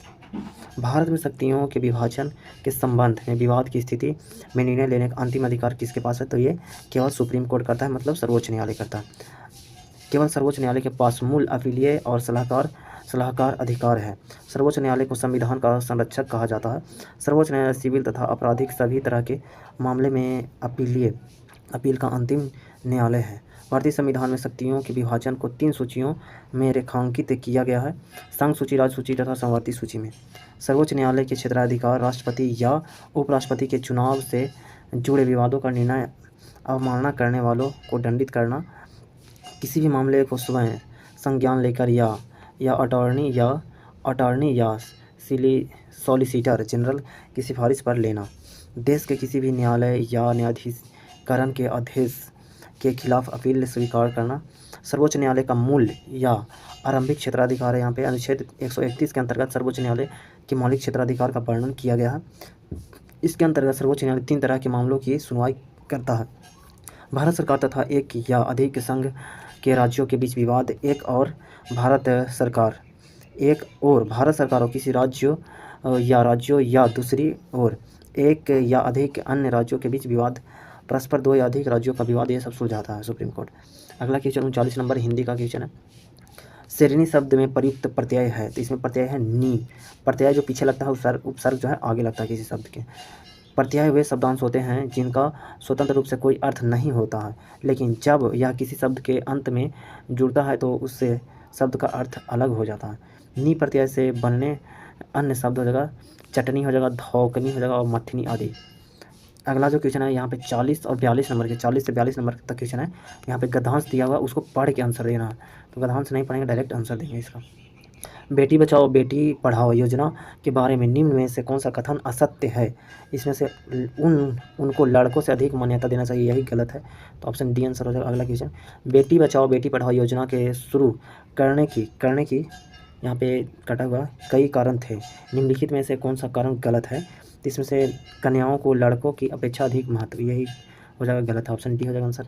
भारत में शक्तियों के विभाजन के संबंध में विवाद की स्थिति में निर्णय लेने का अंतिम अधिकार किसके पास है, तो ये केवल सुप्रीम कोर्ट करता है, मतलब सर्वोच्च न्यायालय करता है। केवल सर्वोच्च न्यायालय के पास मूल अपीलीय और सलाहकार अधिकार है। सर्वोच्च न्यायालय को संविधान का संरक्षक कहा जाता है। सर्वोच्च न्यायालय सिविल तथा आपराधिक सभी तरह के मामले में अपील का अंतिम न्यायालय है। भारतीय संविधान में शक्तियों के विभाजन को 3 सूचियों में रेखांकित किया गया है, संघ सूची, राज्य सूची तथा समवर्ती सूची में। सर्वोच्च न्यायालय के क्षेत्राधिकार राष्ट्रपति या उपराष्ट्रपति के चुनाव से जुड़े विवादों का निर्णय अवमानना करने वालों को दंडित करना, किसी भी मामले को स्वयं संज्ञान लेकर या या अटॉर्नी या सॉलिसिटर जनरल की सिफारिश पर लेना, देश के किसी भी न्यायालय या न्यायाधीकरण के आदेश के खिलाफ अपील स्वीकार करना, सर्वोच्च न्यायालय का मूल या आरंभिक क्षेत्राधिकार है। यहाँ पे अनुच्छेद 131 के अंतर्गत सर्वोच्च न्यायालय के मौलिक क्षेत्राधिकार का वर्णन किया गया है। इसके अंतर्गत सर्वोच्च न्यायालय 3 तरह के मामलों की सुनवाई करता है: भारत सरकार तथा एक या अधिक संघ के राज्यों के बीच विवाद, एक और भारत सरकार और किसी राज्यों या दूसरी ओर एक या अधिक अन्य राज्यों के बीच विवाद, परस्पर 2 या अधिक राज्यों का विवाद, ये सब सुलझाता है सुप्रीम कोर्ट। अगला क्वेश्चन 39 नंबर हिंदी का क्वेश्चन है। श्रेणी शब्द में प्रयुक्त प्रत्यय है, तो इसमें प्रत्यय है नी। प्रत्यय जो पीछे लगता है, उपसर्ग जो है आगे लगता है किसी शब्द के। प्रत्यय वे शब्दांश होते हैं जिनका स्वतंत्र रूप से कोई अर्थ नहीं होता है, लेकिन जब यह किसी शब्द के अंत में जुड़ता है तो उससे शब्द का अर्थ अलग हो जाता है। नी प्रत्यय से बनने अन्य शब्द हो जाएगा चटनी हो जाएगा, धौकनी हो जाएगा और मथनी आदि। अगला जो क्वेश्चन है यहाँ पे 40 और 42 नंबर के 40 से 42 नंबर तक क्वेश्चन है। यहाँ पे गद्यांश दिया हुआ, उसको पढ़ के आंसर देना है, तो गद्यांश नहीं पढ़ेंगे डायरेक्ट आंसर देंगे इसका। बेटी बचाओ बेटी पढ़ाओ योजना के बारे में निम्न में से कौन सा कथन असत्य है? इसमें से उनको लड़कों से अधिक मान्यता देना चाहिए, यही गलत है, तो ऑप्शन डी आंसर हो जाएगा। अगला क्वेश्चन, बेटी बचाओ बेटी पढ़ाओ योजना के शुरू करने की यहाँ पे कटा हुआ कई कारण थे, निम्नलिखित में से कौन सा कारण गलत है? तो इसमें से कन्याओं को लड़कों की अपेक्षा अधिक महत्व, यही हो जाएगा गलत है, ऑप्शन डी हो जाएगा आंसर।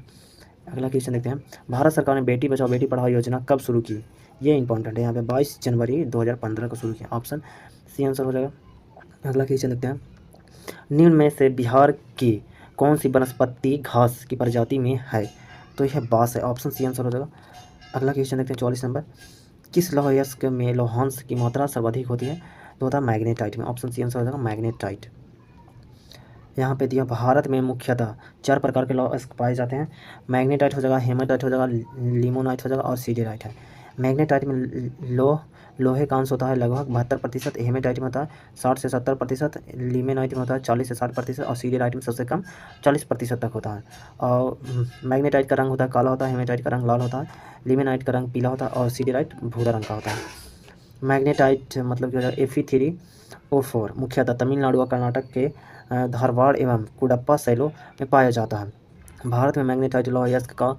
अगला क्वेश्चन देखते हैं, भारत सरकार ने बेटी बचाओ बेटी पढ़ाओ योजना कब शुरू की? ये इंपॉर्टेंट है, यहाँ पे 22 जनवरी 2015 को शुरू किया, ऑप्शन सी आंसर हो जाएगा। अगला क्वेश्चन देखते हैं, निम्न में से बिहार की कौन सी वनस्पति घास की प्रजाति में है? तो यह बांस है, ऑप्शन सी आंसर हो जाएगा। अगला क्वेश्चन देखते हैं 44 नंबर, किस लौह अयस्क में लौहांश की मात्रा सर्वाधिक होती है? तो होता है मैग्नेटाइट में, ऑप्शन सी आंसर हो जाएगा मैग्नेटाइट। यहाँ पे दिया भारत में मुख्यतः 4 प्रकार के लौह अयस्क पाए जाते हैं, मैग्नेटाइट हो जाएगा, हेमाटाइट हो जाएगा, लिमोनाइट हो जाएगा और सीडेराइट है। मैग्नेटाइट में लोहे का अंश होता है लगभग 72%, हेमेटाइट में होता है 60 से 70%, लिमेनाइट में होता है 40 से 60% और सीडेराइट में सबसे कम 40% तक होता है। और मैग्नेटाइट का रंग होता है काला होता है, हेमेटाइट का रंग लाल होता है, लिमेनाइट का रंग पीला होता है और सीडेराइट भूरा रंग का होता है। मैग्नेटाइट मतलब क्या हो जाएगा Fe3O4 मुख्यतः तमिलनाडु और कर्नाटक के धारवाड़ एवं कुडप्पा शैलों में पाया जाता है। भारत में मैग्नेटाइट लौह अयस्क का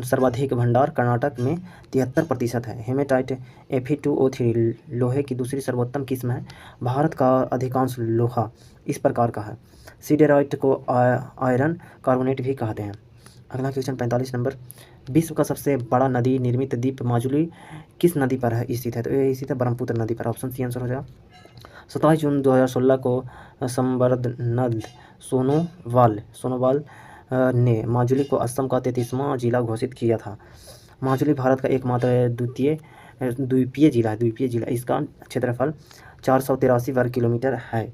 सर्वाधिक भंडार कर्नाटक में 73% है। हेमेटाइट Fe2O3 लोहे की दूसरी सर्वोत्तम किस्म है। भारत का अधिकांश लोहा इस प्रकार का है। सीडेराइट को आयरन कार्बोनेट भी कहते हैं। अगला क्वेश्चन 45 नंबर, विश्व का सबसे बड़ा नदी निर्मित द्वीप माजुली किस नदी पर है स्थित है? तो ये स्थित है ब्रह्मपुत्र नदी पर, ऑप्शन सी आंसर हो जाएगा। 27 जून 2016 को संवर्धनद सोनोवाल ने माजुली को असम का 33वां जिला घोषित किया था। माजुली भारत का एकमात्र द्वीपीय जिला, इसका क्षेत्रफल 483 वर्ग किलोमीटर है।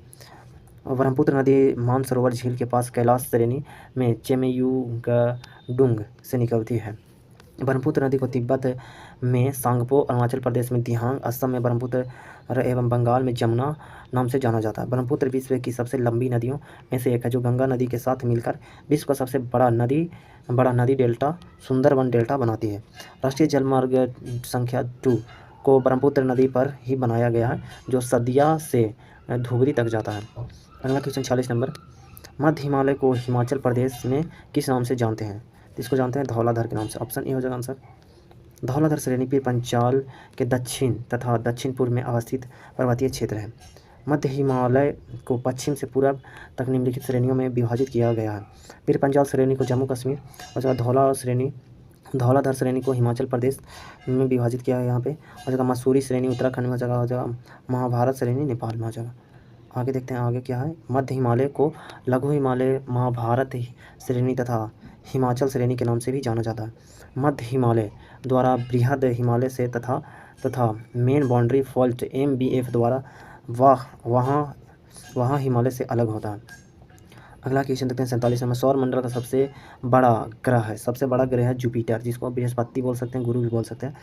ब्रह्मपुत्र नदी मानसरोवर झील के पास कैलाश श्रेणी में चेमेयुगडुंग से निकलती है। ब्रह्मपुत्र नदी को तिब्बत में सांगपो, अरुणाचल प्रदेश में दिहांग, असम में ब्रह्मपुत्र एवं बंगाल में जमुना नाम से जाना जाता है। ब्रह्मपुत्र विश्व की सबसे लंबी नदियों में से एक है, जो गंगा नदी के साथ मिलकर विश्व का सबसे बड़ा नदी डेल्टा सुंदरवन डेल्टा बनाती है। राष्ट्रीय जलमार्ग संख्या 2 को ब्रह्मपुत्र नदी पर ही बनाया गया है, जो सदिया से धुबरी तक जाता है। अगला क्वेश्चन 46 नंबर, मध्य हिमालय को हिमाचल प्रदेश में किस नाम से जानते हैं? इसको जानते हैं धौलाधर के नाम से, ऑप्शन ए हो जाएगा आंसर। धौलाधर श्रेणी पीर पंचाल के दक्षिण तथा दक्षिण पूर्व में अवस्थित पर्वतीय क्षेत्र है। मध्य हिमालय को पश्चिम से पूर्व तक निम्नलिखित श्रेणियों में विभाजित किया गया है। पीर पंचाल श्रेणी को जम्मू कश्मीर और धौलाधर श्रेणी को हिमाचल प्रदेश में विभाजित किया है यहाँ पे, और जगह मसूरी श्रेणी उत्तराखंड में हो जाएगा महाभारत श्रेणी नेपाल में हो जाएगा। आगे देखते हैं आगे क्या है। मध्य हिमालय को लघु हिमालय, महाभारत श्रेणी तथा हिमाचल श्रेणी के नाम से भी जाना जाता है। मध्य हिमालय द्वारा बृहद हिमालय से तथा मेन बाउंड्री फॉल्ट MBF द्वारा वहाँ हिमालय से अलग होता है। अगला क्वेश्चन देखते हैं 47 नंबर, सौर मंडल का सबसे बड़ा ग्रह है जुपिटर, जिसको बृहस्पति बोल सकते हैं, गुरु भी बोल सकते हैं।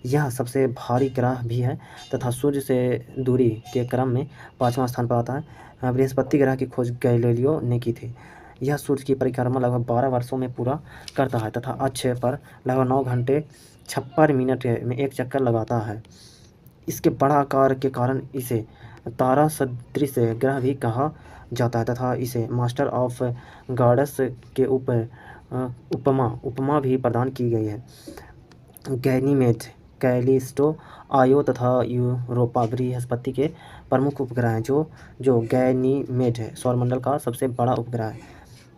यह सबसे भारी ग्रह भी है तथा सूर्य से दूरी के क्रम में 5वां स्थान पर आता है। बृहस्पति ग्रह की खोज गैलीलियो ने की थी। यह सूर्य की परिक्रमा लगभग 12 वर्षों में पूरा करता है तथा अक्ष पर लगभग 9 घंटे 56 मिनट में एक चक्कर लगाता है। इसके बड़ा आकार के कारण इसे तारा सदृश ग्रह भी कहा जाता है तथा इसे मास्टर ऑफ गॉड्स के उपमा भी प्रदान की गई है। गैनीमेड, कैलिस्टो, आयो तथा यूरोपा बृहस्पति के प्रमुख उपग्रह हैं। जो गैनीमेड है सौरमंडल का सबसे बड़ा उपग्रह है।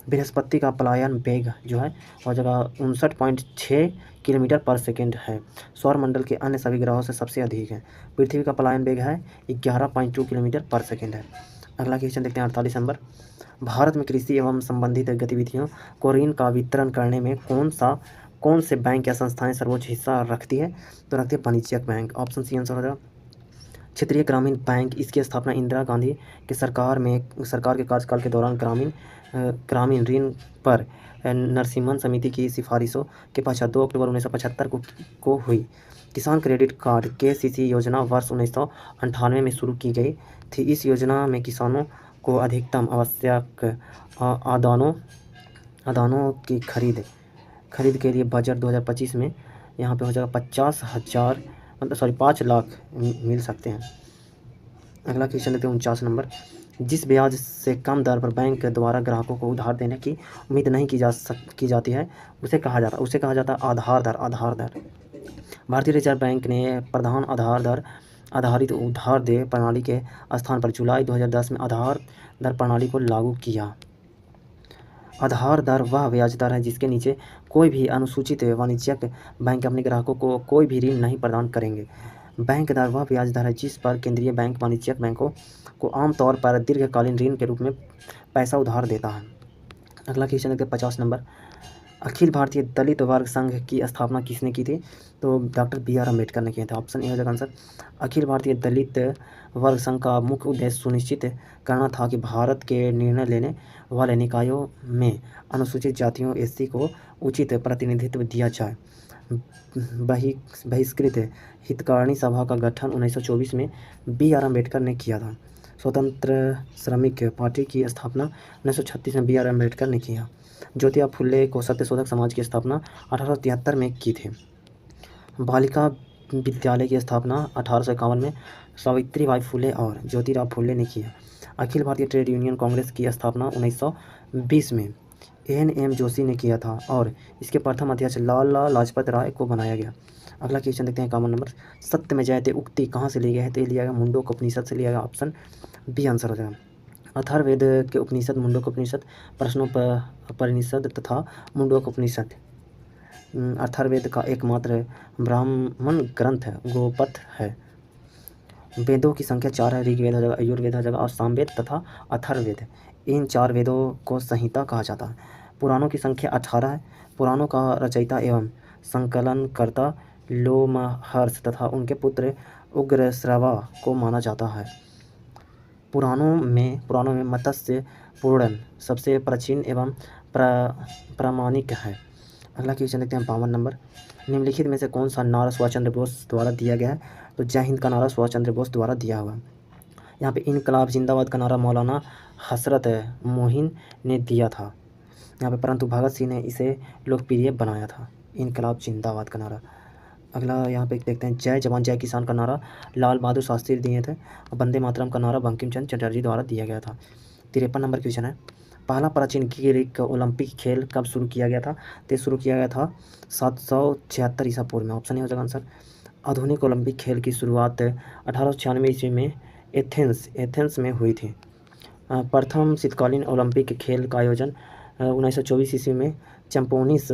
बृहस्पति का पलायन वेग जो है और जगह 59.6 किलोमीटर पर सेकेंड है। सौरमंडल के अन्य सभी ग्रहों से सबसे अधिक है। पृथ्वी का पलायन वेग है 11.2 किलोमीटर पर सेकेंड है। अगला क्वेश्चन देखते हैं 48 नंबर। भारत में कृषि एवं संबंधित गतिविधियों को ऋण का वितरण करने में कौन से बैंक या संस्थाएं सर्वोच्च हिस्सा रखती है? तो रखती है वाणिज्यिक बैंक। ऑप्शन सी आंसर हो जाएगा। क्षेत्रीय ग्रामीण बैंक, इसकी स्थापना इंदिरा गांधी के सरकार के कार्यकाल के दौरान ग्रामीण ऋण पर नरसिम्हन समिति की सिफारिशों के पश्चात 2 अक्टूबर 1975 को हुई। किसान क्रेडिट कार्ड KCC योजना वर्ष 1998 में शुरू की गई थी। इस योजना में किसानों को अधिकतम आवश्यक आदानों की खरीद के लिए बजट 2025 में यहाँ पे हो जाएगा 5 लाख मिल सकते हैं। अगला क्वेश्चन लेते हैं 49 नंबर। जिस ब्याज से कम दर पर बैंक द्वारा ग्राहकों को उधार देने की उम्मीद नहीं की जाती है उसे कहा जाता है आधार दर। भारतीय रिजर्व बैंक ने प्रधान आधार दर आधारित उधार देय प्रणाली के स्थान पर जुलाई 2010 में आधार दर प्रणाली को लागू किया। आधार दर वह ब्याज दर है जिसके नीचे कोई भी अनुसूचित वाणिज्यिक बैंक अपने ग्राहकों को कोई भी ऋण नहीं प्रदान करेंगे। बैंक दर वह ब्याज दर है जिस पर केंद्रीय बैंक वाणिज्यिक बैंकों को आमतौर पर दीर्घकालीन ऋण के रूप में पैसा उधार देता है। अगला क्वेश्चन देखते हैं 50 नंबर। अखिल भारतीय दलित वर्ग संघ की स्थापना किसने की थी? तो डॉक्टर BR अम्बेडकर ने किया था। ऑप्शन ए हो जाएगा आंसर। अखिल भारतीय दलित वर्ग संघ का मुख्य उद्देश्य सुनिश्चित करना था कि भारत के निर्णय लेने वाले निकायों में अनुसूचित जातियों SC को उचित प्रतिनिधित्व दिया जाए। बहिष्कृत हितकारिणी सभा का गठन 1924 में BR अम्बेडकर ने किया था। स्वतंत्र श्रमिक पार्टी की स्थापना 1936 में BR अम्बेडकर ने किया। ज्योतिबा फुले को सत्यशोधक समाज की स्थापना 1873 में की थी। बालिका विद्यालय की स्थापना 1851 में सावित्रीबाई फुले और ज्योतिराव फुले ने किया। अखिल भारतीय ट्रेड यूनियन कांग्रेस की स्थापना 1920 में NM जोशी ने किया था और इसके प्रथम अध्यक्ष लाला लाजपत राय को बनाया गया। अगला क्वेश्चन देखते हैं 51 नंबर। सत्य में जयते उक्ति कहाँ से ली गई है? तो ये लिया गया मुंडक उपनिषद से लिया गया। ऑप्शन B आंसर हो जाएगा। अथर्ववेद के उपनिषद मुंडक उपनिषद, प्रश्नोपनिषद तथा मुंडक उपनिषद अथर्ववेद का एकमात्र ब्राह्मण ग्रंथ गोपथ है। वेदों की संख्या 4 है। ऋग्वेद हो जाएगा, यजुर्वेद हो जाएगा और सामवेद तथा अथर्ववेद। इन 4 वेदों को संहिता कहा जाता है। पुराणों की संख्या 18 है। पुराणों का रचयिता एवं संकलनकर्ता लोमहर्ष तथा उनके पुत्र उग्रश्रवा को माना जाता है। पुराणों में मत्स्य पुराण सबसे प्राचीन एवं प्रामाणिक है। अगला क्वेश्चन देखते हैं 52 नंबर। निम्नलिखित में से कौन सा नारा सुभाष चंद्र बोस द्वारा दिया गया है? तो जय हिंद का नारा सुभाष चंद्र बोस द्वारा दिया हुआ है। यहाँ पे इनकलाब जिंदाबाद का नारा मौलाना हसरत मोहिन ने दिया था यहाँ पे, परंतु भगत सिंह ने इसे लोकप्रिय बनाया था, इनकलाब जिंदाबाद का नारा। अगला यहाँ पे देखते हैं जय जवान जय किसान का नारा लाल बहादुर शास्त्री दिए थे और वंदे मातरम का नारा बंकिम चंद्र चटर्जी द्वारा दिया गया था। 53 नंबर क्वेश्चन है। पहला प्राचीन ग्रीक ओलंपिक खेल कब शुरू किया गया था? तो शुरू किया गया था 776 ईसा पूर्व में। ऑप्शन ए हो जाएगा आंसर। आधुनिक ओलंपिक खेल की शुरुआत 1896 ईस्वी में एथेंस में हुई थी। प्रथम शीतकालीन ओलंपिक खेल का आयोजन 1924 ईस्वी में चैम्पोनिस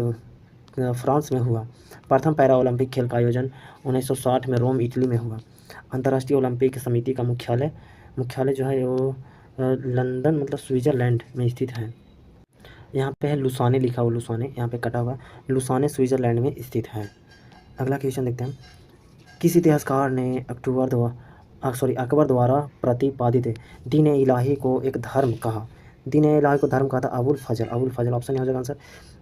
फ्रांस में हुआ। प्रथम पैरा ओलंपिक खेल का आयोजन 1960 में रोम इटली में हुआ। अंतर्राष्ट्रीय ओलंपिक समिति का मुख्यालय जो है वो लंदन मतलब स्विट्ज़रलैंड में स्थित है। यहाँ पे है लुसाने लिखा हुआ, लुसाने यहाँ पे कटा हुआ, लुसाने स्विट्ज़रलैंड में स्थित है। अगला क्वेश्चन देखते हैं। किस इतिहासकार ने अकबर द्वारा प्रतिपादित दीन ए इलाही को एक धर्म कहा? दीन ए इलाही को धर्म कहा था अबुल फजल। ऑप्शन हो जाएगा आंसर।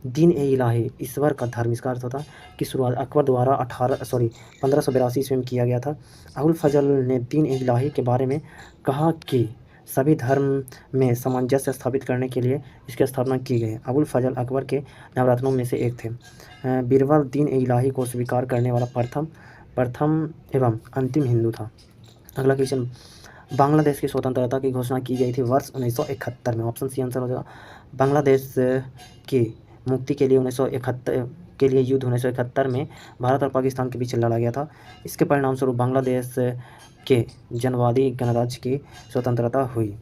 दीन ए इलाही ईश्वर का धर्म, इसका अर्थ होता कि शुरुआत अकबर द्वारा 1582 ईस्वी में किया गया था। अबुल फजल ने दीन ए इलाही के बारे में कहा कि सभी धर्म में सामंजस्य स्थापित करने के लिए इसकी स्थापना की गई। अबुल फजल अकबर के नवरत्नों में से एक थे। बीरबल दीन इलाही को स्वीकार करने वाला प्रथम एवं अंतिम हिंदू था। अगला क्वेश्चन, बांग्लादेश की स्वतंत्रता की घोषणा की गई थी वर्ष 1971 में। ऑप्शन सी आंसर हो जाएगा। बांग्लादेश की मुक्ति के लिए 1971 के लिए युद्ध 1971 में भारत और पाकिस्तान के बीच लड़ा गया था। इसके परिणाम स्वरूप बांग्लादेश के जनवादी गणराज्य की स्वतंत्रता हुई।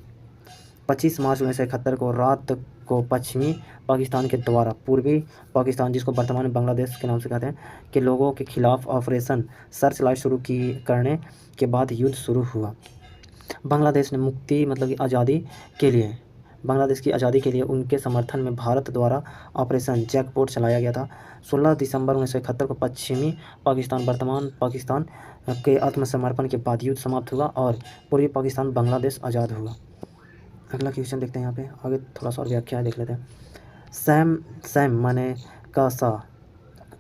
25 मार्च 1971 को रात को पश्चिमी पाकिस्तान के द्वारा पूर्वी पाकिस्तान, जिसको वर्तमान में बांग्लादेश के नाम से कहते हैं, के लोगों के खिलाफ ऑपरेशन सर्च लाइट शुरू करने के बाद युद्ध शुरू हुआ। बांग्लादेश ने मुक्ति मतलब कि बांग्लादेश की आज़ादी के लिए उनके समर्थन में भारत द्वारा ऑपरेशन जैकपॉट चलाया गया था। 16 दिसंबर 1971 को पश्चिमी पाकिस्तान वर्तमान पाकिस्तान के आत्मसमर्पण के बाद युद्ध समाप्त हुआ और पूर्वी पाकिस्तान बांग्लादेश आज़ाद हुआ। अगला क्वेश्चन देखते हैं। यहाँ पे आगे थोड़ा सा और व्याख्या देख लेते हैं। सैम मानेकशॉ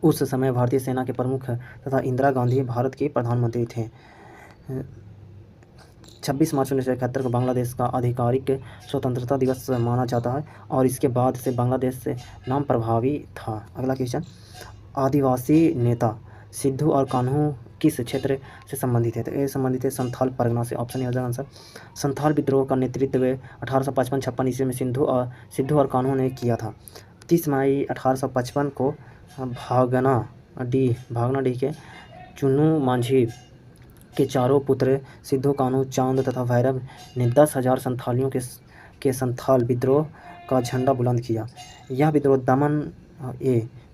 उस समय भारतीय सेना के प्रमुख तथा इंदिरा गांधी भारत के प्रधानमंत्री थे। 26 मार्च 1971 को बांग्लादेश का आधिकारिक स्वतंत्रता दिवस माना जाता है और इसके बाद से बांग्लादेश से नाम प्रभावी था। अगला क्वेश्चन, आदिवासी नेता सिद्धू और कान्हू किस क्षेत्र से संबंधित है? तो ये संबंधित है संथाल परगना से। ऑप्शन ए हो जाएगा आंसर। संथाल विद्रोह का नेतृत्व 1855-56 ईस्वी में सिद्धू और कान्हू ने किया था। 30 मई 1855 को भागनाडीह के चुन्नू मांझी के चारों पुत्र सिद्धू, कान्हू, चांद तथा भैरव ने 10,000 संथालियों के संथाल विद्रोह का झंडा बुलंद किया। यह विद्रोह दमन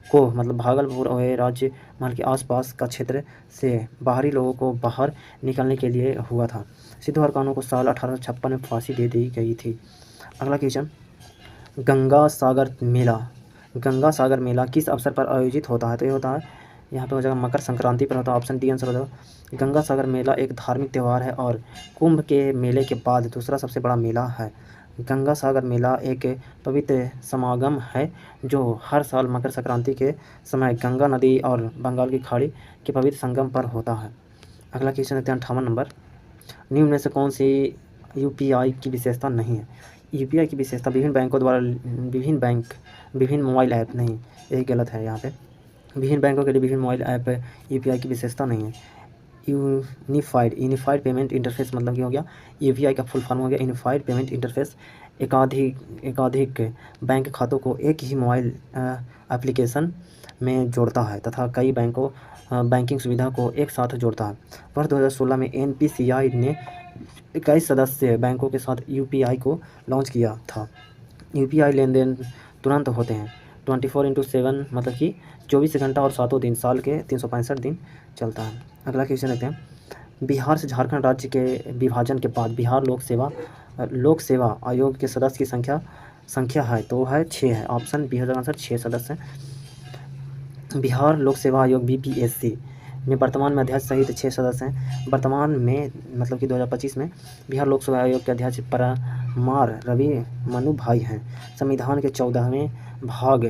को मतलब भागलपुर और राज्य महल के आसपास का क्षेत्र से बाहरी लोगों को बाहर निकलने के लिए हुआ था। सिद्धू और कान्हू को साल 1856 में फांसी दे दी गई थी। अगला क्वेश्चन, गंगा सागर मेला किस अवसर पर आयोजित होता है? तो ये होता है यहाँ पे हो जाएगा मकर संक्रांति पर होता है। ऑप्शन डी आंसर हो जाएगा। गंगा सागर मेला एक धार्मिक त्यौहार है और कुंभ के मेले के बाद दूसरा सबसे बड़ा मेला है। गंगा सागर मेला एक पवित्र समागम है जो हर साल मकर संक्रांति के समय गंगा नदी और बंगाल की खाड़ी के पवित्र संगम पर होता है। अगला क्वेश्चन देखते हैं 58 नंबर। निम्न में से कौन सी यूपीआई की विशेषता नहीं है? यूपीआई की विशेषता विभिन्न मोबाइल ऐप नहीं, यही गलत है। यहाँ पे विभिन्न बैंकों के लिए विभिन्न मोबाइल ऐप यूपीआई की विशेषता नहीं है। यूनिफाइड पेमेंट इंटरफेस मतलब क्या हो गया? यूपीआई का फुल फॉर्म हो गया यूनिफाइड पेमेंट इंटरफेस। एकाधिक बैंक खातों को एक ही मोबाइल एप्लीकेशन में जोड़ता है तथा कई बैंकिंग सुविधा को एक साथ जोड़ता है। वर्ष 2016 में एनपीसीआई ने 21 सदस्य बैंकों के साथ यूपीआई को लॉन्च किया था। यूपीआई लेन देन तुरंत होते हैं। 24/7 मतलब कि 24 घंटा और 7 दिन साल के 365 दिन चलता है। अगला क्वेश्चन लेते हैं। बिहार से झारखंड राज्य के विभाजन के बाद बिहार लोक सेवा आयोग के सदस्य की संख्या है तो है 6 है। ऑप्शन बी हो जाएगा आंसर। 6 सदस्य हैं। बिहार लोक सेवा आयोग बीपीएससी में वर्तमान में अध्यक्ष सहित 6 सदस्य हैं। वर्तमान में मतलब कि 2025 में बिहार लोक सेवा आयोग के अध्यक्ष परमार रवि मनु भाई हैं। संविधान के 14वें भाग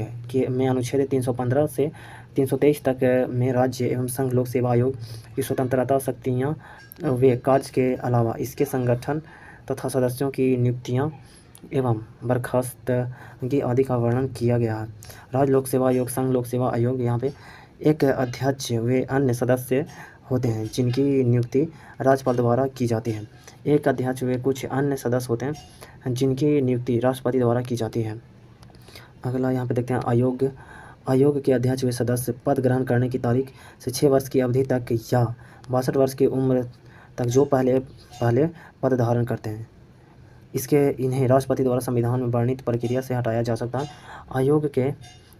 में अनुच्छेद 315 से 323 तक में राज्य एवं संघ लोक सेवा आयोग की स्वतंत्रता, शक्तियाँ व कार्य के अलावा इसके संगठन तथा सदस्यों की नियुक्तियाँ एवं बर्खास्तगी आदि का वर्णन किया गया है। राज्य लोक सेवा आयोग, संघ लोक सेवा आयोग, यहाँ पे एक अध्यक्ष व अन्य सदस्य होते हैं जिनकी नियुक्ति राज्यपाल द्वारा की जाती है। एक अध्यक्ष व कुछ अन्य सदस्य होते हैं जिनकी नियुक्ति राष्ट्रपति द्वारा की जाती है। अगला यहाँ पे देखते हैं आयोग के अध्यक्ष व सदस्य पद ग्रहण करने की तारीख से 6 वर्ष की अवधि तक या 62 वर्ष की उम्र तक जो पहले पद धारण करते हैं इन्हें राष्ट्रपति द्वारा संविधान में वर्णित प्रक्रिया से हटाया जा सकता है। आयोग के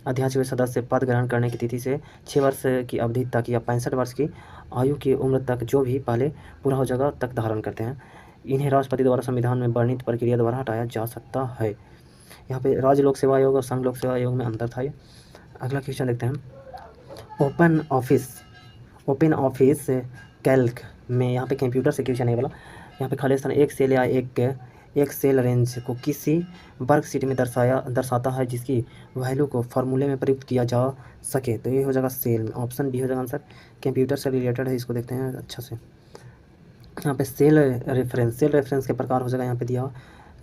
अध्यक्ष व सदस्य पद ग्रहण करने की तिथि से 6 वर्ष की अवधि तक या 65 वर्ष की आयु की उम्र तक जो भी पहले पूरा हो जाएगा तक धारण करते हैं, इन्हें राष्ट्रपति द्वारा संविधान में वर्णित प्रक्रिया द्वारा हटाया जा सकता है। यहाँ पे राज्य लोक सेवा आयोग और संघ लोक सेवा आयोग में अंतर था। अगला क्वेश्चन देखते हैं। ओपन ऑफिस कैल्क में यहाँ पे कंप्यूटर से क्वेश्चन है वाला। यहाँ पे खाली स्थान एक सेल या एक सेल रेंज को किसी वर्कशीट में दर्शाता है जिसकी वैल्यू को फार्मूले में प्रयुक्त किया जा सके तो ये हो जाएगा सेल। ऑप्शन बी हो जाएगा आंसर। कंप्यूटर से रिलेटेड है, इसको देखते हैं अच्छा से। यहाँ पे सेल रेफरेंस के प्रकार हो जाएगा यहाँ पे दिया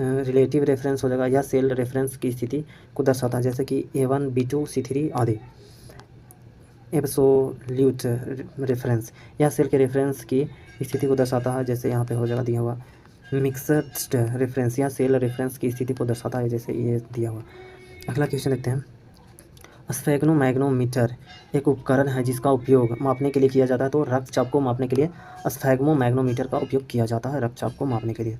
रिलेटिव रेफरेंस हो जाएगा। यह सेल रेफरेंस की स्थिति को दर्शाता है, जैसे कि A1 B2 C3 आदि। एब्सोल्यूट रेफरेंस, यह सेल के रेफरेंस की स्थिति को दर्शाता है, जैसे यहाँ पे हो जाएगा दिया हुआ। मिक्स्ड रेफरेंस, यह सेल रेफरेंस की स्थिति को दर्शाता है, जैसे ये दिया हुआ। अगला क्वेश्चन देखते हैं। स्फेग्मोमैग्नोमीटर एक उपकरण है जिसका उपयोग मापने के लिए किया जाता है। तो रक्तचाप को मापने के लिए स्फेग्मोमैग्नोमीटर का उपयोग किया जाता है, रक्तचाप को मापने के लिए।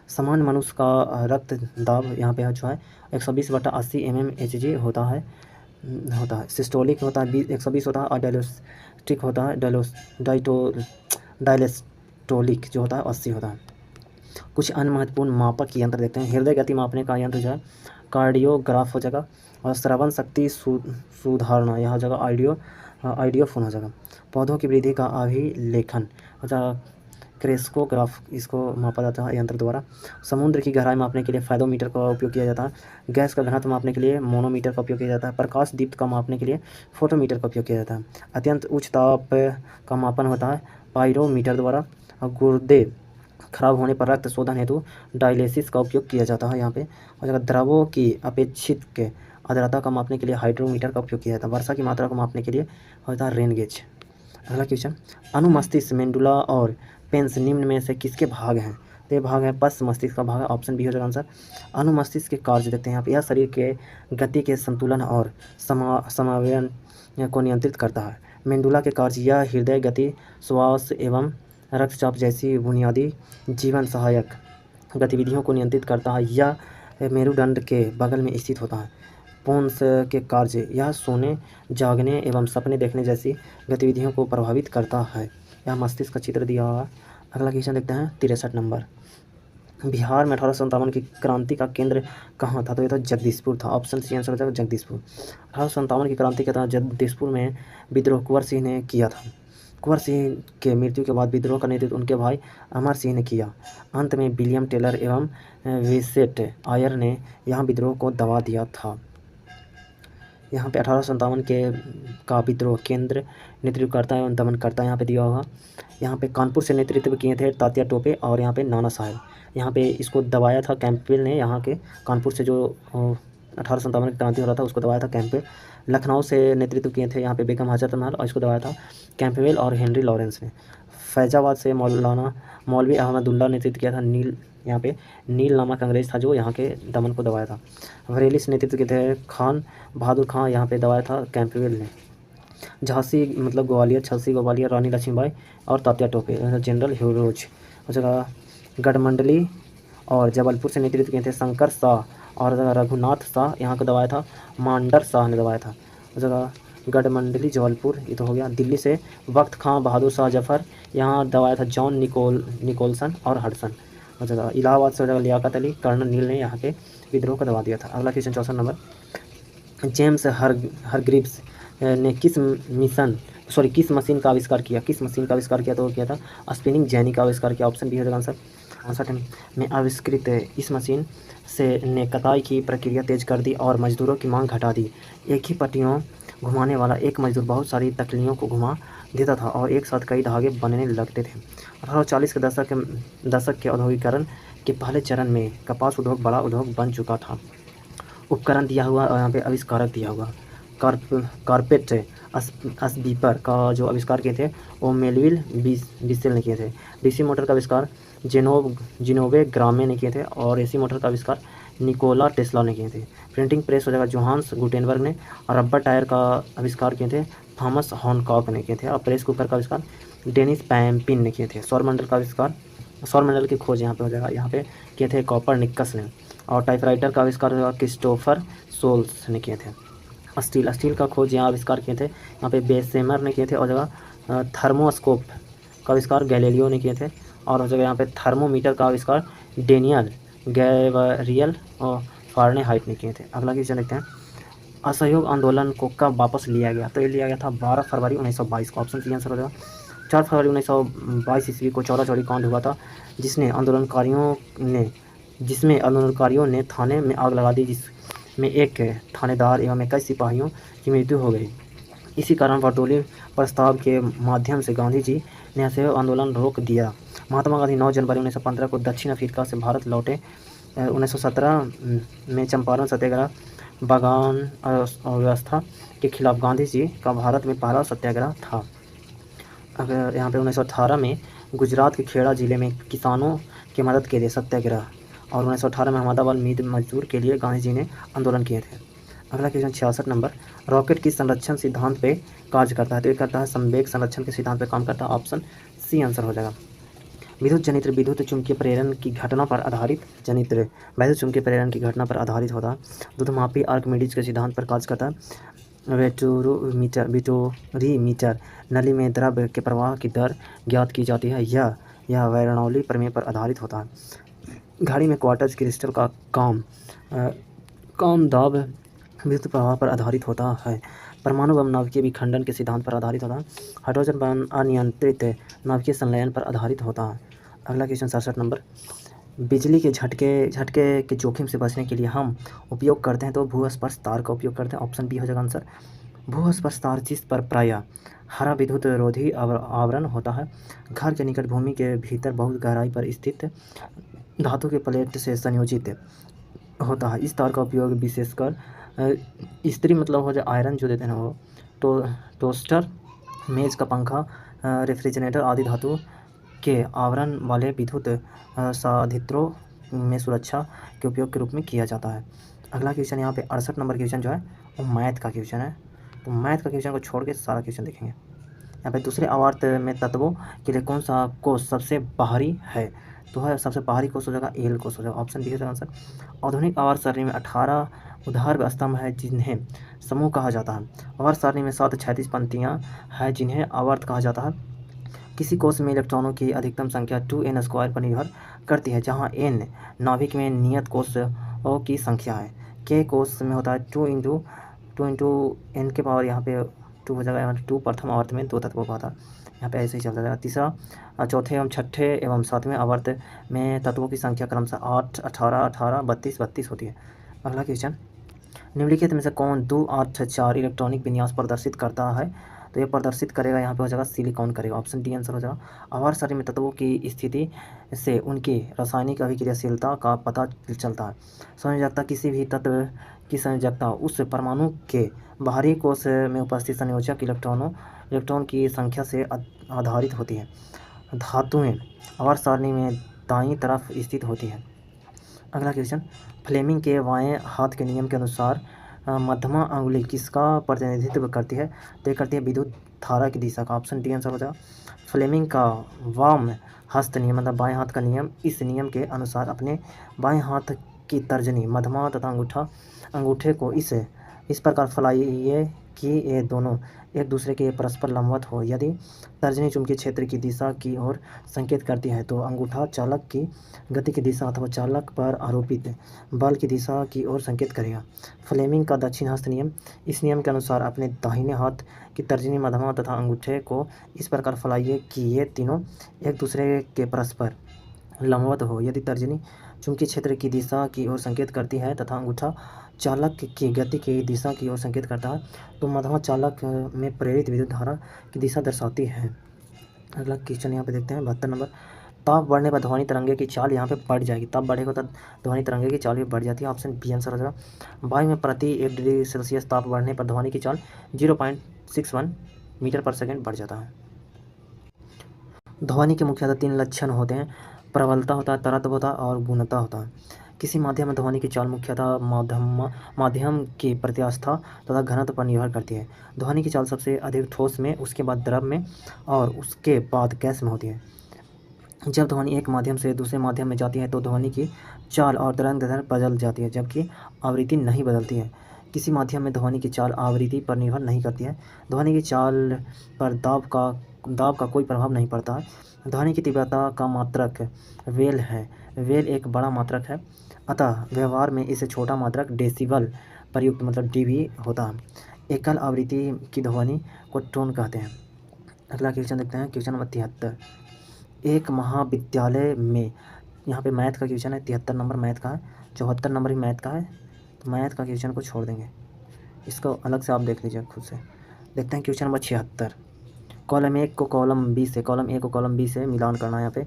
सामान्य मनुष्य का रक्त दाब यहाँ पे जो है 120/80 mmHg होता है। सिस्टोलिक होता है 120 होता है, और डायलोस्टिक होता है डायलेस्टोलिक जो होता है 80 होता है। कुछ अन्य महत्वपूर्ण मापक यंत्र देखते हैं। हृदय गति मापने का यंत्र जो है कार्डियोग्राफ हो जाएगा, और श्रवण शक्ति सुधारना यह हो जाएगा आइडियोफोन हो जाएगा। पौधों की वृद्धि का अभिलेखन हो जाएगा क्रेस्कोग्राफ, इसको मापा जाता है यंत्र द्वारा। समुद्र की गहराई मापने के लिए फाइडोमीटर का उपयोग किया जाता है। गैस का घनत्व मापने के लिए मोनोमीटर का उपयोग किया जाता है। प्रकाश दीप्त का मापने के लिए फोटोमीटर का उपयोग किया जाता है। अत्यंत उच्च ताप का मापन होता है पायरोमीटर द्वारा। गुर्दे खराब होने पर रक्त शोधन हेतु डायलिसिस का उपयोग किया जाता है यहाँ पे। और अगर द्रवों की अपेक्षित के आर्द्रता का मापने के लिए हाइड्रोमीटर का उपयोग किया जाता है। वर्षा की मात्रा को मापने के लिए होता है रेन गेज। अगला क्वेश्चन, अनुमस्तिष्क मेंडुला और पेंस निम्न में से किसके भाग हैं? तो ये भाग है पश्च मस्तिष्क का भाग है, ऑप्शन बी हो जाएगा आंसर। अनुमस्तिष्क के कार्य देखते हैं यहाँ पे। यह शरीर के गति के संतुलन और समावयन को नियंत्रित करता है। मेंडुला के कार्य, यह हृदय गति, श्वास एवं रक्तचाप जैसी बुनियादी जीवन सहायक गतिविधियों को नियंत्रित करता है। यह मेरुदंड के बगल में स्थित होता है। पोन्स के कार्य, यह सोने, जागने एवं सपने देखने जैसी गतिविधियों को प्रभावित करता है। यह मस्तिष्क का चित्र दिया हुआ। अगला क्वेश्चन देखते हैं 63 नंबर। बिहार में 1857 की क्रांति का केंद्र कहाँ था? तो ये तो जगदीशपुर था, ऑप्शन सी आंसर हो जाएगा जगदीशपुर। 1857 की क्रांति के तहत जगदीशपुर में विद्रोह कुंवर सिंह ने किया था। कुंवर सिंह के मृत्यु के बाद विद्रोह का नेतृत्व उनके भाई अमर सिंह ने किया। अंत में विलियम टेलर एवं विसेट आयर ने यहाँ विद्रोह को दबा दिया था। यहाँ पे 1857 के का विद्रोह केंद्र नेतृत्व करता है एवं दमन करता है, यहाँ पे दिया होगा। यहाँ पे कानपुर से नेतृत्व किए थे तात्या टोपे और यहाँ पे नाना साहेब। यहाँ पे इसको दबाया था कैंपबेल ने, यहाँ के कानपुर से जो 1857 की क्रांति हो रहा था उसको दबाया था कैंपबेल। लखनऊ से नेतृत्व किए थे यहाँ पे बेगम हजरत महल, और इसको दबाया था कैंपबेल और हेनरी लॉरेंस ने। फैजाबाद से मौलवी अहमदुल्ला नेतृत्व किया था। यहाँ पे नील नामक अंग्रेज था जो यहाँ के दमन को दबाया था। बरेली से नेतृत्व किए थे खान बहादुर खां, यहाँ पे दबाया था कैंपबेल ने। झांसी मतलब ग्वालियर, झांसी ग्वालियर रानी लक्ष्मीबाई और तात्या टोपे जनरल हीरोज हो जाएगा। गढ़मंडली और जबलपुर से नेतृत्व किए थे शंकर शाह और रघुनाथ शाह, यहाँ को दबाया था मांडर शाह ने दबाया था। हो जाएगा गढ़मंडली जबलपुर, ये तो हो गया। दिल्ली से वक्त खां बहादुर शाह जफर, यहाँ दबाया था जॉन निकोलसन और हडसन। हो जाएगा इलाहाबाद से हो जाएगा लियाकत अली, कर्नल नील ने यहाँ के विद्रोह को दबा दिया था। अगला क्वेश्चन 64 नंबर। जेम्स हरग्रीव्स ने किस मशीन का आविष्कार किया? तो किया था स्पिनिंग जेनी का आविष्कार किया, ऑप्शन बी हो जाएगा आंसर। 1968 में आविष्कृत इस मशीन ने कताई की प्रक्रिया तेज कर दी और मजदूरों की मांग घटा दी। एक ही पट्टियों घुमाने वाला एक मजदूर बहुत सारी तकलियों को घुमा देता था और एक साथ कई धागे बनने लगते थे। 1840 के दशक के औद्योगिकरण के पहले चरण में कपास उद्योग बड़ा उद्योग बन चुका था। उपकरण दिया हुआ और यहाँ पे आविष्कारक दिया हुआ। कारपेट स्वीपर का जो आविष्कार किए थे वो मेलविल बिसेल ने किए थे। डीसी मोटर का आविष्कार जिनोवे ग्रामे ने किए थे, और एसी मोटर का आविष्कार निकोला टेस्ला ने किए थे। प्रिंटिंग प्रेस हो जाएगा जोहान्स गुटेनबर्ग ने, और रबर टायर का आविष्कार किए थे थॉमस हॉनकॉक ने किए थे, और प्रेस कुकर का आविष्कार डेनिस पैम्पिन ने किए थे। सौरमंडल की खोज यहाँ पे हो जाएगा, यहाँ पे किए थे कॉपरनिकस ने, और टाइपराइटर का आविष्कार हो जाएगा क्रिस्टोफर सोल्स ने किए थे। स्टील का खोज यहाँ आविष्कार किए थे यहाँ पे बेसेमर ने किए थे, और जगह थर्मोस्कोप का आविष्कार गैलीलियो ने किए थे, और हो जाएगा यहाँ पे थर्मोमीटर का आविष्कार डेनियल गैवरियल और फारेनहाइट ने किए थे। अगला क्वेश्चन देखते हैं। असहयोग आंदोलन को कब वापस लिया गया? तो ये लिया गया था 12 फरवरी 1922 को, ऑप्शन सी आंसर हो जाएगा। 4 फरवरी 1922 ईस्वी को चौरा चौरी कांड हुआ था, जिसमें आंदोलनकारियों ने थाने में आग लगा दी, जिसमें एक थानेदार एवं 21 सिपाहियों की मृत्यु हो गई। इसी कारण बरदोली प्रस्ताव के माध्यम से गांधी जी ने असहयोग आंदोलन रोक दिया। महात्मा गांधी 9 जनवरी 1915 को दक्षिण अफ्रीका से भारत लौटे। 1917 में चंपारण सत्याग्रह, बागान अव्यवस्था के खिलाफ गांधी जी का भारत में पहला सत्याग्रह था। अगर यहाँ पे 1918 में गुजरात के खेड़ा जिले में किसानों की मदद के लिए सत्याग्रह, और 1918 में अहमदाबाद मीट मजदूर के लिए गांधी जी ने आंदोलन किए थे। अगला क्वेश्चन 66 नंबर, रॉकेट किस संरक्षण सिद्धांत पे कार्य करता है? तो ये करता है संवेग संरक्षण के सिद्धांत पे काम करता है। ऑप्शन सी आंसर हो जाएगा। विद्युत जनित्र विद्युत चुंबकीय प्रेरण की घटना पर आधारित जनित्र वैद्युत चुंबकीय प्रेरण की घटना पर आधारित होता है। दूधमापी आर्किमिडीज के सिद्धांत पर कार्य करता है। विटोरीमीटर नली में द्रव के प्रवाह की दर ज्ञात की जाती है। यह बर्नौली प्रमेय पर आधारित होता है। घड़ी में क्वार्ट्ज क्रिस्टल का कम दाब विद्युत प्रवाह पर आधारित होता है। परमाणु बम नाभिकीय विखंडन के सिद्धांत पर आधारित होता है। हाइड्रोजन बम अनियंत्रित नाभिकीय संलयन पर आधारित होता है। अगला क्वेश्चन 67 नंबर, बिजली के झटके के जोखिम से बचने के लिए हम उपयोग करते हैं तो भूस्पर्श तार का उपयोग करते हैं। ऑप्शन बी हो जाएगा आंसर। भूस्पर्श तार जिस पर प्रायः हरा विद्युत रोधी आवरण होता है, घर के निकट भूमि के भीतर बहुत गहराई पर स्थित धातु के प्लेट से संयोजित होता है। इस तार का उपयोग विशेषकर इस्त्री मतलब हो जाए आयरन जो देते हैं वो, टोस्टर, मेज का पंखा, रेफ्रिजरेटर आदि धातु के आवरण वाले विद्युत साधित्रों में सुरक्षा के उपयोग के रूप में किया जाता है। अगला क्वेश्चन यहाँ पे 68 नंबर क्वेश्चन जो है वो मैथ का क्वेश्चन है। तो मैथ का क्वेश्चन को छोड़ के सारा क्वेश्चन देखेंगे। यहाँ पे दूसरे आवर्त में तत्वों के लिए कौन सा कोष सबसे बाहरी है? तो है सबसे बाहरी कोष हो जाएगा एल कोष हो जाएगा। ऑप्शन बी हो जाएगा आंसर। आधुनिक आवर्त सारणी में 18 ऊर्ध्वाधर स्तंभ है जिन्हें समूह कहा जाता है। आवर्त सारणी में 7 क्षैतिज पंक्तियाँ हैं जिन्हें आवर्त कहा जाता है। किसी कोष में इलेक्ट्रॉनों की अधिकतम संख्या 2n² पर निर्भर करती है, जहाँ n नाभिक में नियत कोषों की संख्या है। k कोष में होता है 2 इंटू n के पावर यहाँ पे 2 हो जाएगा। 2 प्रथम आवर्त में 2 तत्वों का होता है, यहाँ पे ऐसे ही चलता जाएगा। तीसरा, चौथे एवं छठे एवं सातवें आवर्त में तत्वों की संख्या क्रमशः 8, 18, 18, 32, 32 होती है। अगला क्वेश्चन, निम्नलिखित में से कौन 2, 8, 4 इलेक्ट्रॉनिक विन्यास प्रदर्शित करता है? तो ये प्रदर्शित करेगा यहाँ पे हो जाएगा सिलिकॉन करेगा। ऑप्शन डी आंसर हो जाएगा। आवर्त सारणी में तत्वों की स्थिति से उनकी रासायनिक अभिक्रियाशीलता का पता चलता है। संयोजकता किसी भी तत्व की संयोजकता उस परमाणु के बाहरी कोष में उपस्थित संयोजक इलेक्ट्रॉन की संख्या से आधारित होती है। धातुएं आवर्त सारणी में दाईं तरफ स्थित होती है। अगला क्वेश्चन, फ्लेमिंग के बाएं हाथ के नियम के अनुसार मध्यमा अंगुली किसका प्रतिनिधित्व करती है? तो ये करती है विद्युत धारा की दिशा का। ऑप्शन डी आंसर हो जाएगा। फ्लेमिंग का वाम हस्त नियम मतलब बाएं हाथ का नियम, इस नियम के अनुसार अपने बाएं हाथ की तर्जनी मध्यमा तथा अंगूठे को इस प्रकार फैलाइए कि ये दोनों एक दूसरे के परस्पर लंबवत हो। यदि तर्जनी चुंबकीय क्षेत्र की दिशा की ओर संकेत करती है तो अंगूठा चालक की गति की दिशा अथवा चालक पर आरोपित बल की दिशा की ओर संकेत करेगा। फ्लेमिंग का दक्षिण हस्त नियम, इस नियम के अनुसार अपने दाहिने हाथ की तर्जनी मध्यमा तथा अंगूठे को इस प्रकार फैलाइए कि ये तीनों एक दूसरे के परस्पर लंबवत हो। यदि तर्जनी चुंबकीय क्षेत्र की दिशा की ओर संकेत करती है तथा अंगूठा चालक की गति की दिशा की ओर संकेत करता है तो मध्यमा चालक में प्रेरित विद्युत धारा की दिशा दर्शाती है। अगला क्वेश्चन यहाँ पे देखते हैं 72 नंबर, ताप बढ़ने पर ध्वनि तरंगे की चाल यहाँ पे बढ़ जाएगी। ताप बढ़ेगा तो ध्वनि तरंगे की चाल भी बढ़ जाती है। ऑप्शन बी आंसर हो जाएगा। वायु में प्रति 1 डिग्री सेल्सियस ताप बढ़ने पर ध्वनि की चाल 0.61 मीटर पर सेकेंड बढ़ जाता है। ध्वनि के मुख्यतः 3 लक्षण होते हैं, प्रबलता होता है, तरत्व होता है और गुणता होता है। किसी माध्यम में ध्वनि की चाल मुख्यतः माध्यम की प्रत्यास्था तथा घनत्व पर निर्भर करती है। ध्वनि की चाल सबसे अधिक ठोस में, उसके बाद द्रव में और उसके बाद गैस में होती है। जब ध्वनि एक माध्यम से दूसरे माध्यम में जाती है तो ध्वनि की चाल और तरंग बदल जाती है, जबकि आवृत्ति नहीं बदलती है। किसी माध्यम में ध्वनि की चाल आवृत्ति पर निर्भर नहीं करती है। ध्वनि की चाल पर दाब का कोई प्रभाव नहीं पड़ता है। ध्वनि की तीव्रता का मात्रक वेल है। वेल एक बड़ा मात्रक है, अतः व्यवहार में इसे छोटा मात्रक डेसिबल प्रयुक्त मतलब डीबी होता है। एकल आवृत्ति की ध्वनि को टोन कहते हैं। अगला क्वेश्चन देखते हैं, क्वेश्चन नंबर 73। एक महाविद्यालय में, यहाँ पे मैथ का क्वेश्चन है, 73 नंबर मैथ का है, 74 नंबर ही मैथ का है। तो मैथ का क्वेश्चन को छोड़ देंगे, इसको अलग से आप देख लीजिए खुद से। देखते हैं क्वेश्चन नंबर 76। कॉलम ए को कॉलम बी से मिलान करना है।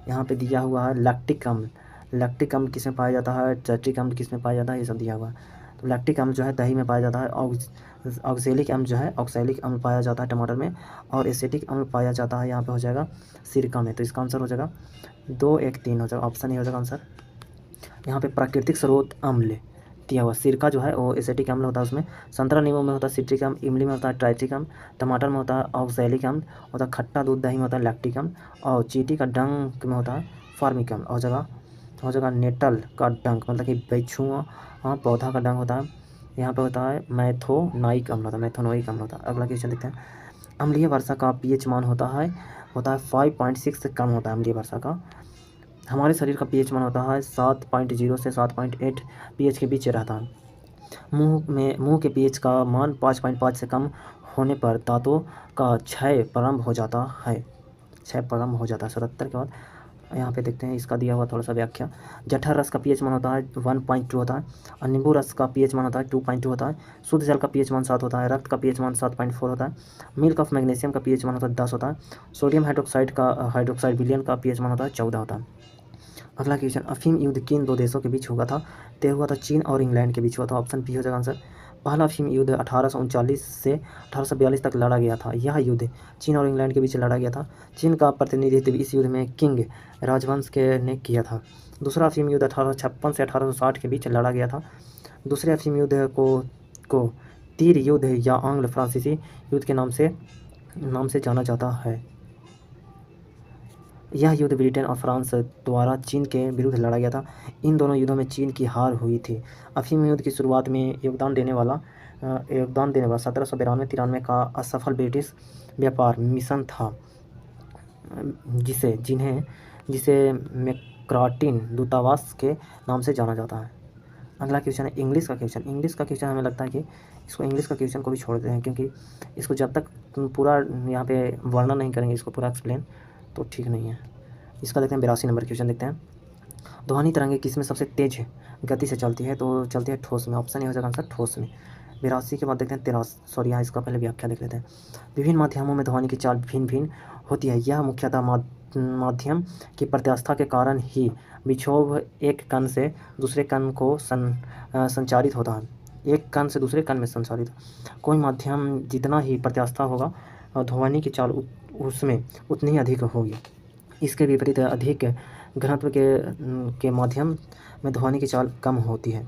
यहाँ पे दिया हुआ है लैक्टिक अम्ल। लैक्टिक अम्ल किस में पाया जाता है, सिट्रिक अम्ल किस में पाया जाता है, ये सब दिया हुआ है। तो लैक्टिक अम्ल जो है दही में पाया जाता है। ऑक्सैलिक अम्ल जो है ऑक्सैलिक अम्ल पाया जाता है टमाटर में। और एसिटिक अम्ल पाया जाता है यहाँ पे हो जाएगा सिरका में। तो इसका आंसर हो जाएगा 2, 1, 3 हो जाएगा, ऑप्शन ही हो जाएगा आंसर। यहाँ पे प्राकृतिक स्रोत अम्ल दिया हुआ, सिरका जो है वो एसिटिक अम्ल होता है उसमें। संतरा नींबू में होता है सिट्रिक अम्ल, इमली में होता है ट्राइट्रिक अम्ल, टमाटर में होता है ऑक्सैलिक अम्ल, होता है खट्टा दूध दही में होता है लैक्टिक अम्ल, और चींटी का डंक में होता है फार्मिक अम्ल। हो जाएगा नेटल का डंक, मतलब कि बिच्छुआ पौधा का डंक होता है, यहाँ पे होता है मैथोनोइक अम्ल होता है। अगला क्वेश्चन देखते हैं। अम्लीय वर्षा का पीएच मान होता है 5.6 से कम होता है अम्लीय वर्षा का। हमारे शरीर का पीएच मान होता है 7.0 से 7.8 पीएच के बीच रहता है। मुंह के पीएच का मान 5.5 से कम होने पर दांतों का क्षय प्रारंभ हो जाता है। 77 के बाद यहाँ पे देखते हैं इसका दिया हुआ थोड़ा सा व्याख्या। जठर रस का पीएच मान होता है 1.2 होता है, और नींबू रस का पीएच मान होता है 2.2 होता है। शुद्ध जल का पीएच मान 7 होता है, रक्त का पीएच मान 7.4 होता है। मिल्क ऑफ मैग्नीशियम का पीएच मान होता है 10 होता है। सोडियम हाइड्रोक्साइड विलयन का पीएच मान होता है 14 होता है। अगला क्वेश्चन, अफीम युद्ध किन 2 देशों के बीच हुआ था? तय हुआ था चीन और इंग्लैंड के बीच हुआ था, ऑप्शन बी हो जाएगा आंसर। पहला अफीम युद्ध 1839 से 1842 तक लड़ा गया था। यह युद्ध चीन और इंग्लैंड के बीच लड़ा गया था। चीन का प्रतिनिधित्व इस युद्ध में किंग राजवंश के ने किया था। दूसरा अफीम युद्ध 1856 से 1860 के बीच लड़ा गया था। दूसरे अफीम युद्ध को तीर युद्ध या आंग्ल फ्रांसीसी युद्ध के नाम से जाना जाता है। यह युद्ध ब्रिटेन और फ्रांस द्वारा चीन के विरुद्ध लड़ा गया था। इन दोनों युद्धों में चीन की हार हुई थी। अफीम युद्ध की शुरुआत में योगदान देने वाला 1792-93 का असफल ब्रिटिश व्यापार मिशन था, जिसे मैक्रार्टिन दूतावास के नाम से जाना जाता है। अगला क्वेश्चन है इंग्लिश का क्वेश्चन हमें लगता है कि इसको इंग्लिश का क्वेश्चन को भी छोड़ देते हैं, क्योंकि इसको जब तक पूरा यहाँ पे वर्णन नहीं करेंगे, इसको पूरा एक्सप्लेन, तो ठीक नहीं है। इसका देखते हैं 82 नंबर क्वेश्चन देखते हैं। ध्वनि तरंगे किस में सबसे तेज गति से चलती है? तो चलती है ठोस में, ऑप्शन ही हो जाएगा आंसर ठोस में। 82 के बाद देखते हैं 83, यहाँ इसका पहले व्याख्या देख लेते हैं। विभिन्न माध्यमों में ध्वनि की चाल भिन्न भिन्न होती है। यह मुख्यतः माध्यम की प्रत्यास्था के कारण ही विक्षोभ एक कण से दूसरे कण को संचारित होता है। एक कण से दूसरे कण में संचारित, कोई माध्यम जितना ही प्रत्यास्था होगा ध्वनि की चाल उसमें उतनी ही अधिक होगी। इसके विपरीत अधिक घनत्व के माध्यम में ध्वनि की चाल कम होती है।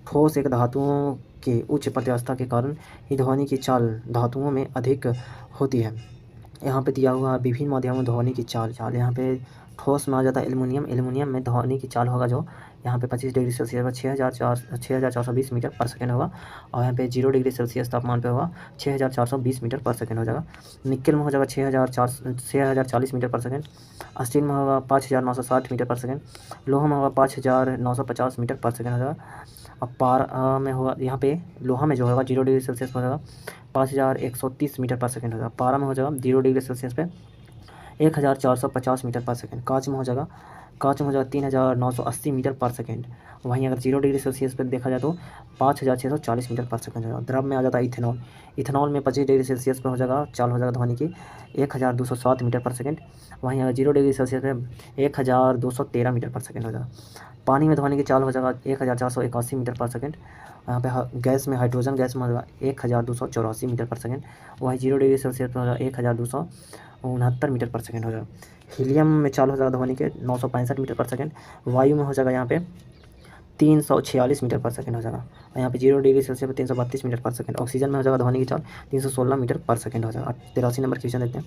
ठोस एक धातुओं के उच्च प्रत्यास्था के कारण ही ध्वनि की चाल धातुओं में अधिक होती है। यहाँ पे दिया हुआ विभिन्न माध्यमों में ध्वनि की चाल यहाँ पे ठोस में आ जाता है एल्युमिनियम में ध्वनि की चाल होगा जो यहाँ पे 25 डिग्री सेल्सियस पर 6420 मीटर पर सेकेंड होगा, और यहाँ पे 0 डिग्री सेल्सियस तापमान पे होगा 6420 मीटर पर सेकेंड हो जाएगा। निक्केल में हो जाएगा 6040 मीटर पर सेकेंड। स्टील में होगा 5960 मीटर पर सेकेंड। लोहा में होगा 5950 मीटर पर सेकेंड हो जाएगा। अब पारा में होगा, यहाँ पे लोहा में जो होगा 0 डिग्री सेल्सियस पर होगा 5130 मीटर पर सेकेंड हो जाएगा। पारा में हो जाएगा 0 डिग्री सेल्सियस पे 1450 मीटर पर सेकेंड। कांच में हो जाएगा 3980 मीटर पर सेकेंड। वहीं अगर 0 डिग्री सेल्सियस पर देखा जाए तो 5640 मीटर पर सेकेंड हो जाएगा। द्रव में आ जाता है इथेनॉल में 25 डिग्री सेल्सियस पर हो जाएगा चाल हो जाएगा ध्वनि की 1207 मीटर पर सेकेंड। वहीं अगर 0 डिग्री सेल्सियस पे 1213 मीटर पर सेकेंड हो जाएगा। पानी में ध्वनि की चाल हो जाएगा 1481 मीटर पर सेकेंड। यहाँ पे गैस में हाइड्रोजन गैस में हो जाएगा 1284 मीटर पर सेकेंड। वहीं 0 डिग्री सेल्सियस पर हो जाएगा 1269 मीटर पर सेकेंड हो जाएगा। हीलियम में चाल हो जाएगा ध्वनि के 965 मीटर पर सेकेंड। वायु में हो जाएगा यहाँ पे 346 मीटर पर सेकेंड हो जाएगा, और यहाँ पे 0 डिग्री सेल्सियस पर 332 मीटर पर सेकेंड। ऑक्सीजन में हो जाएगा ध्वनि की चाल 316 मीटर पर सेकेंड हो जाएगा। 83 नंबर क्वेश्चन देखते हैं।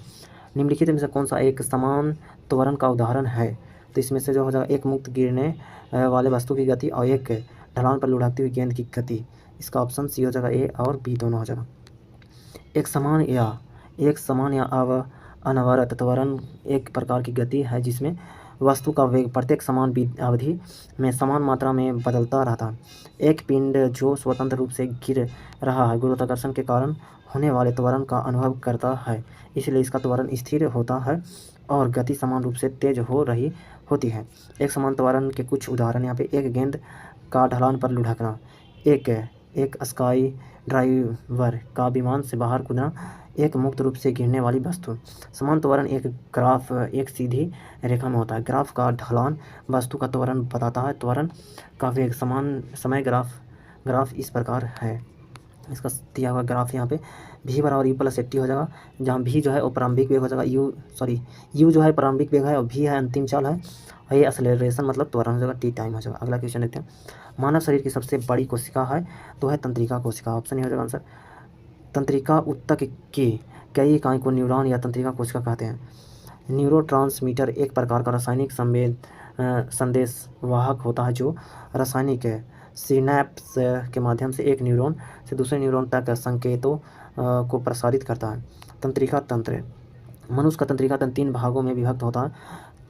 निम्नलिखित में से कौन सा एक समान त्वरण का उदाहरण है? तो इसमें से जो हो जाएगा एक मुक्त गिरने वाले वस्तु की गति और एक ढलान पर लुढ़कती हुई गेंद की गति। इसका ऑप्शन सी हो जाएगा, ए और बी दोनों हो जाएगा। एक समान या अनवरत त्वरण एक प्रकार की गति है जिसमें वस्तु का वेग प्रत्येक समान अवधि में समान मात्रा में बदलता रहता है। एक पिंड जो स्वतंत्र रूप से गिर रहा है गुरुत्वाकर्षण के कारण होने वाले त्वरण का अनुभव करता है, इसलिए इसका त्वरण स्थिर होता है और गति समान रूप से तेज हो रही होती है। एक समान त्वरण के कुछ उदाहरण यहाँ पे एक गेंद का ढलान पर लुढ़कना, एक स्काई ड्राइवर का विमान से बाहर कूदना, एक मुक्त रूप से गिरने वाली वस्तु। समान त्वरण एक ग्राफ एक सीधी रेखा में होता है। ग्राफ का ढलान वस्तु का त्वरण बताता है। त्वरण का वेग समान समय ग्राफ इस प्रकार है। इसका दिया हुआ ग्राफ यहाँ पे v बराबर u प्लस एट्टी हो जाएगा, जहाँ v जो है वो प्रारंभिक वेग हो जाएगा, u जो है प्रारंभिक वेग है और v है अंतिम चाल है, और ये एक्सेलरेशन मतलब त्वरण हो जाएगा, t टाइम हो जाएगा। अगला क्वेश्चन देखते हैं। मानव शरीर की सबसे बड़ी कोशिका है तो है तंत्रिका कोशिका। ऑप्शन हो जाएगा आंसर। तंत्रिका ऊतक की कई इकाई को न्यूरॉन या तंत्रिका कोशिका कहते हैं। न्यूरोट्रांसमीटर एक प्रकार का रासायनिक संदेशवाहक होता है जो रासायनिक सिनैप्स के माध्यम से एक न्यूरॉन से दूसरे न्यूरॉन तक संकेतों को प्रसारित करता है। तंत्रिका तंत्र। मनुष्य का तंत्रिका तंत्र 3 भागों में विभक्त होता है।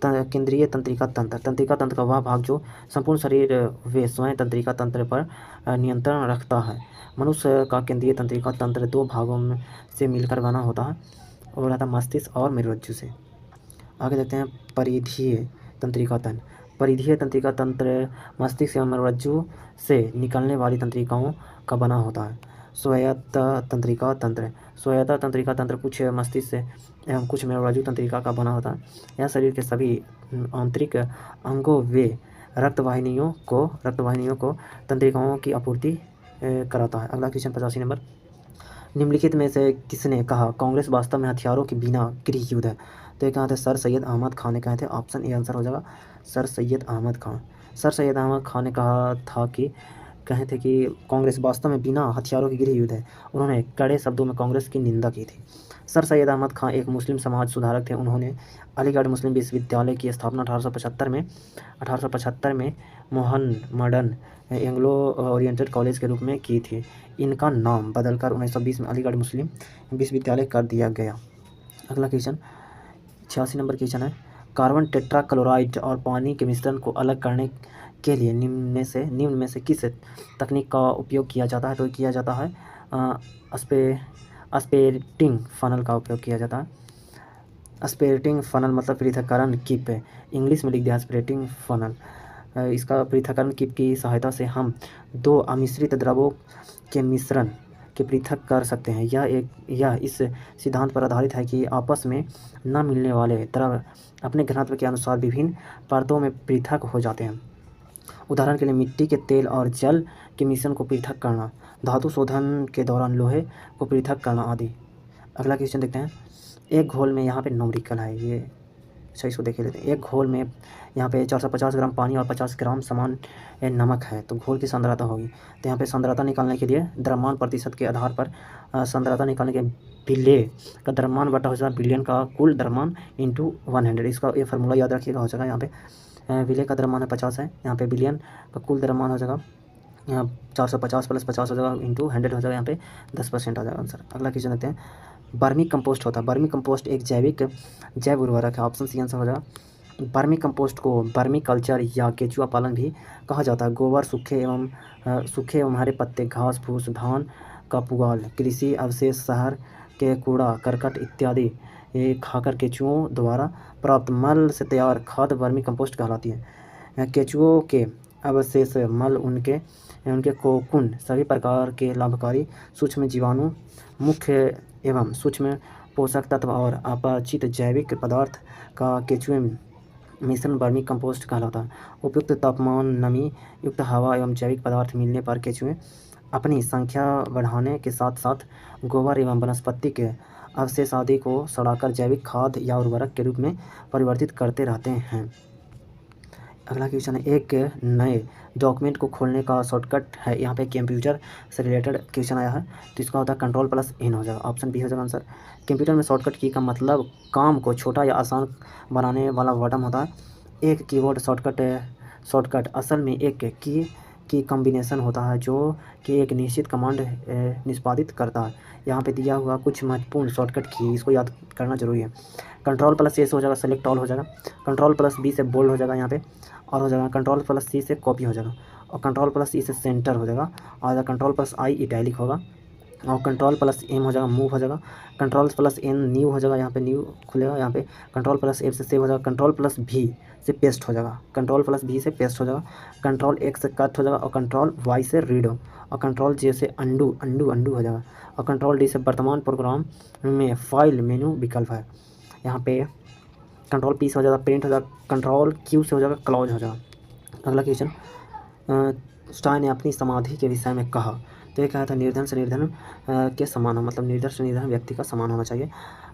केंद्रीय तंत्रिका तंत्र। तंत्रिका तंत्र का वह भाग जो संपूर्ण शरीर व स्वयं तंत्रिका तंत्र पर नियंत्रण रखता है। मनुष्य का केंद्रीय तंत्रिका तंत्र 2 भागों में से मिलकर बना होता है, और रहता मस्तिष्क और मेरुरज्जु से। आगे देखते हैं परिधीय तंत्रिका तंत्र। परिधीय तंत्रिका तंत्र मस्तिष्क एवं मेरुरज्जु से निकलने वाली तंत्रिकाओं का बना होता है। स्वायत्त तंत्रिका तंत्र। स्वायत्त तंत्रिका तंत्र कुछ मस्तिष्क एवं कुछ मेरुरज्जु तंत्रिका का बना होता है। यह शरीर के सभी आंतरिक अंगों व रक्तवाहिनियों को तंत्रिकाओं की आपूर्ति कराता है। अगला क्वेश्चन 85 नंबर। निम्नलिखित में से किसने कहा कांग्रेस वास्तव में हथियारों के बिना गृह युद्ध है? तो ये कहा थे सर सैयद अहमद खान ने कहे थे। ऑप्शन ए आंसर हो जाएगा सर सैयद अहमद खान। सर सैयद अहमद खान ने कहे थे कि कांग्रेस वास्तव में बिना हथियारों की गृह युद्ध है। उन्होंने कड़े शब्दों में कांग्रेस की निंदा की थी। सर सैयद अहमद खान एक मुस्लिम समाज सुधारक थे। उन्होंने अलीगढ़ मुस्लिम विश्वविद्यालय की स्थापना 1875 में मोहम्मडन एंग्लो ओरिएंटेड कॉलेज के रूप में की थी। इनका नाम बदलकर 1920 में अलीगढ़ मुस्लिम विश्वविद्यालय कर दिया गया। अगला क्वेश्चन 86 नंबर क्वेश्चन है। कार्बन टेट्राक्लोराइड और पानी के मिश्रण को अलग करने के लिए निम्न में से किस तकनीक का उपयोग किया जाता है? तो किया जाता है एस्पेरेटिंग फनल का उपयोग किया जाता है। एस्पेरेटिंग फनल मतलब पृथक्करण कीप, इंग्लिश में लिख दिया एस्पेरेटिंग फनल। इसका पृथक्करण कीप की सहायता से हम 2 अमिश्रित द्रवों के मिश्रण के पृथक कर सकते हैं। यह इस सिद्धांत पर आधारित है कि आपस में न मिलने वाले द्रव अपने घनत्व के अनुसार विभिन्न परतों में पृथक हो जाते हैं। उदाहरण के लिए मिट्टी के तेल और जल के मिश्रण को पृथक करना, धातु शोधन के दौरान लोहे को पृथक करना आदि। अगला क्वेश्चन देखते हैं। एक घोल में यहाँ पे न्यूमेरिकल है ये, अच्छा इसको देख लेते हैं। एक घोल में यहाँ पे 450 ग्राम पानी और 50 ग्राम समान नमक है, तो घोल की सांद्रता होगी। तो यहाँ पे सांद्रता निकालने के लिए द्रव्यमान प्रतिशत के आधार पर सांद्रता निकालने के विलेय का द्रव्यमान बटा हो जाएगा बिलियन का कुल द्रव्यमान इंटू 100। इसका ये फार्मूला याद रखिएगा, हो जाएगा यहाँ पे विलेय का द्रव्यमान है 50 है, यहाँ पे बिलियन का कुल द्रव्यमान हो जाएगा यहाँ 450 प्लस 50 हो जाएगा इंटू 100 हो जाएगा, यहाँ पे 10% आ जाएगा आंसर। अगला क्वेश्चन देखते हैं। वर्मी कंपोस्ट होता है। वर्मी कंपोस्ट एक जैव उर्वरक है। ऑप्शन सी आंसर हो जाएगा। वर्मी कंपोस्ट को वर्मी कल्चर या केचुआ पालन भी कहा जाता है। गोबर, सूखे एवं हरे पत्ते, घास फूस, धान का पुआल, कृषि अवशेष, शहर के कूड़ा करकट इत्यादि ये खाकर केचुओं द्वारा प्राप्त मल से तैयार खाद वर्मी कंपोस्ट कहलाती है। केचुओं के अवशेष मल, उनके कोकून, सभी प्रकार के लाभकारी सूक्ष्म जीवाणु, मुख्य एवं सूक्ष्म पोषक तत्व और अपचित जैविक पदार्थ का केचुए मिश्रण वर्मी कंपोस्ट कहलाता है। उपयुक्त तापमान, नमी युक्त हवा एवं जैविक पदार्थ मिलने पर केचुए अपनी संख्या बढ़ाने के साथ साथ गोबर एवं वनस्पति के अवशेष आदि को सड़ाकर जैविक खाद या उर्वरक के रूप में परिवर्तित करते रहते हैं। अगला क्वेश्चन है। एक नए डॉक्यूमेंट को खोलने का शॉर्टकट है। यहाँ पे कंप्यूटर से रिलेटेड क्वेश्चन आया है, तो इसका होता है Ctrl+N हो जाएगा। ऑप्शन बी हो जाएगा आंसर। कंप्यूटर में शॉर्टकट की का मतलब काम को छोटा या आसान बनाने वाला बटन होता है। एक कीबोर्ड शॉर्टकट असल में एक की कॉम्बिनेशन होता है जो कि एक निश्चित कमांड निष्पादित करता है। यहाँ पे दिया हुआ कुछ महत्वपूर्ण शॉर्टकट की, इसको याद करना जरूरी है। Ctrl+S हो जाएगा, सेलेक्ट ऑल हो जाएगा। Ctrl+B से बोल्ड हो जाएगा यहाँ पे, और हो जाएगा Ctrl+C से कॉपी हो जाएगा, और Ctrl+E से सेंटर हो जाएगा, और Ctrl+I इटैलिक होगा। और कंट्रोल प्लस एम हो जाएगा मूव हो जाएगा, कंट्रोल प्लस एन न्यू हो जाएगा, यहाँ पे न्यू खुलेगा, यहाँ पे कंट्रोल प्लस एफ से सेव हो जाएगा, कंट्रोल प्लस भी से पेस्ट हो जाएगा, कंट्रोल प्लस भी से पेस्ट हो जाएगा, कंट्रोल एक्स से कट हो जाएगा, और कंट्रोल वाई से रीड हो, और कंट्रोल जे से अंडू अंडू अंडू हो जाएगा, और कंट्रोल डी से वर्तमान प्रोग्राम में फाइल मेनू विकल्प है। यहाँ पे कंट्रोल पी से हो जाएगा प्रिंट हो जाएगा, कंट्रोल क्यू से हो जाएगा क्लोज हो जाएगा। अगला क्वेश्चन, स्टाइन ने अपनी समाधि के विषय में कहा, तो ये कहा था निर्धन से निर्धन के समान हो, मतलब निर्धन से निर्धन व्यक्ति का समान होना चाहिए।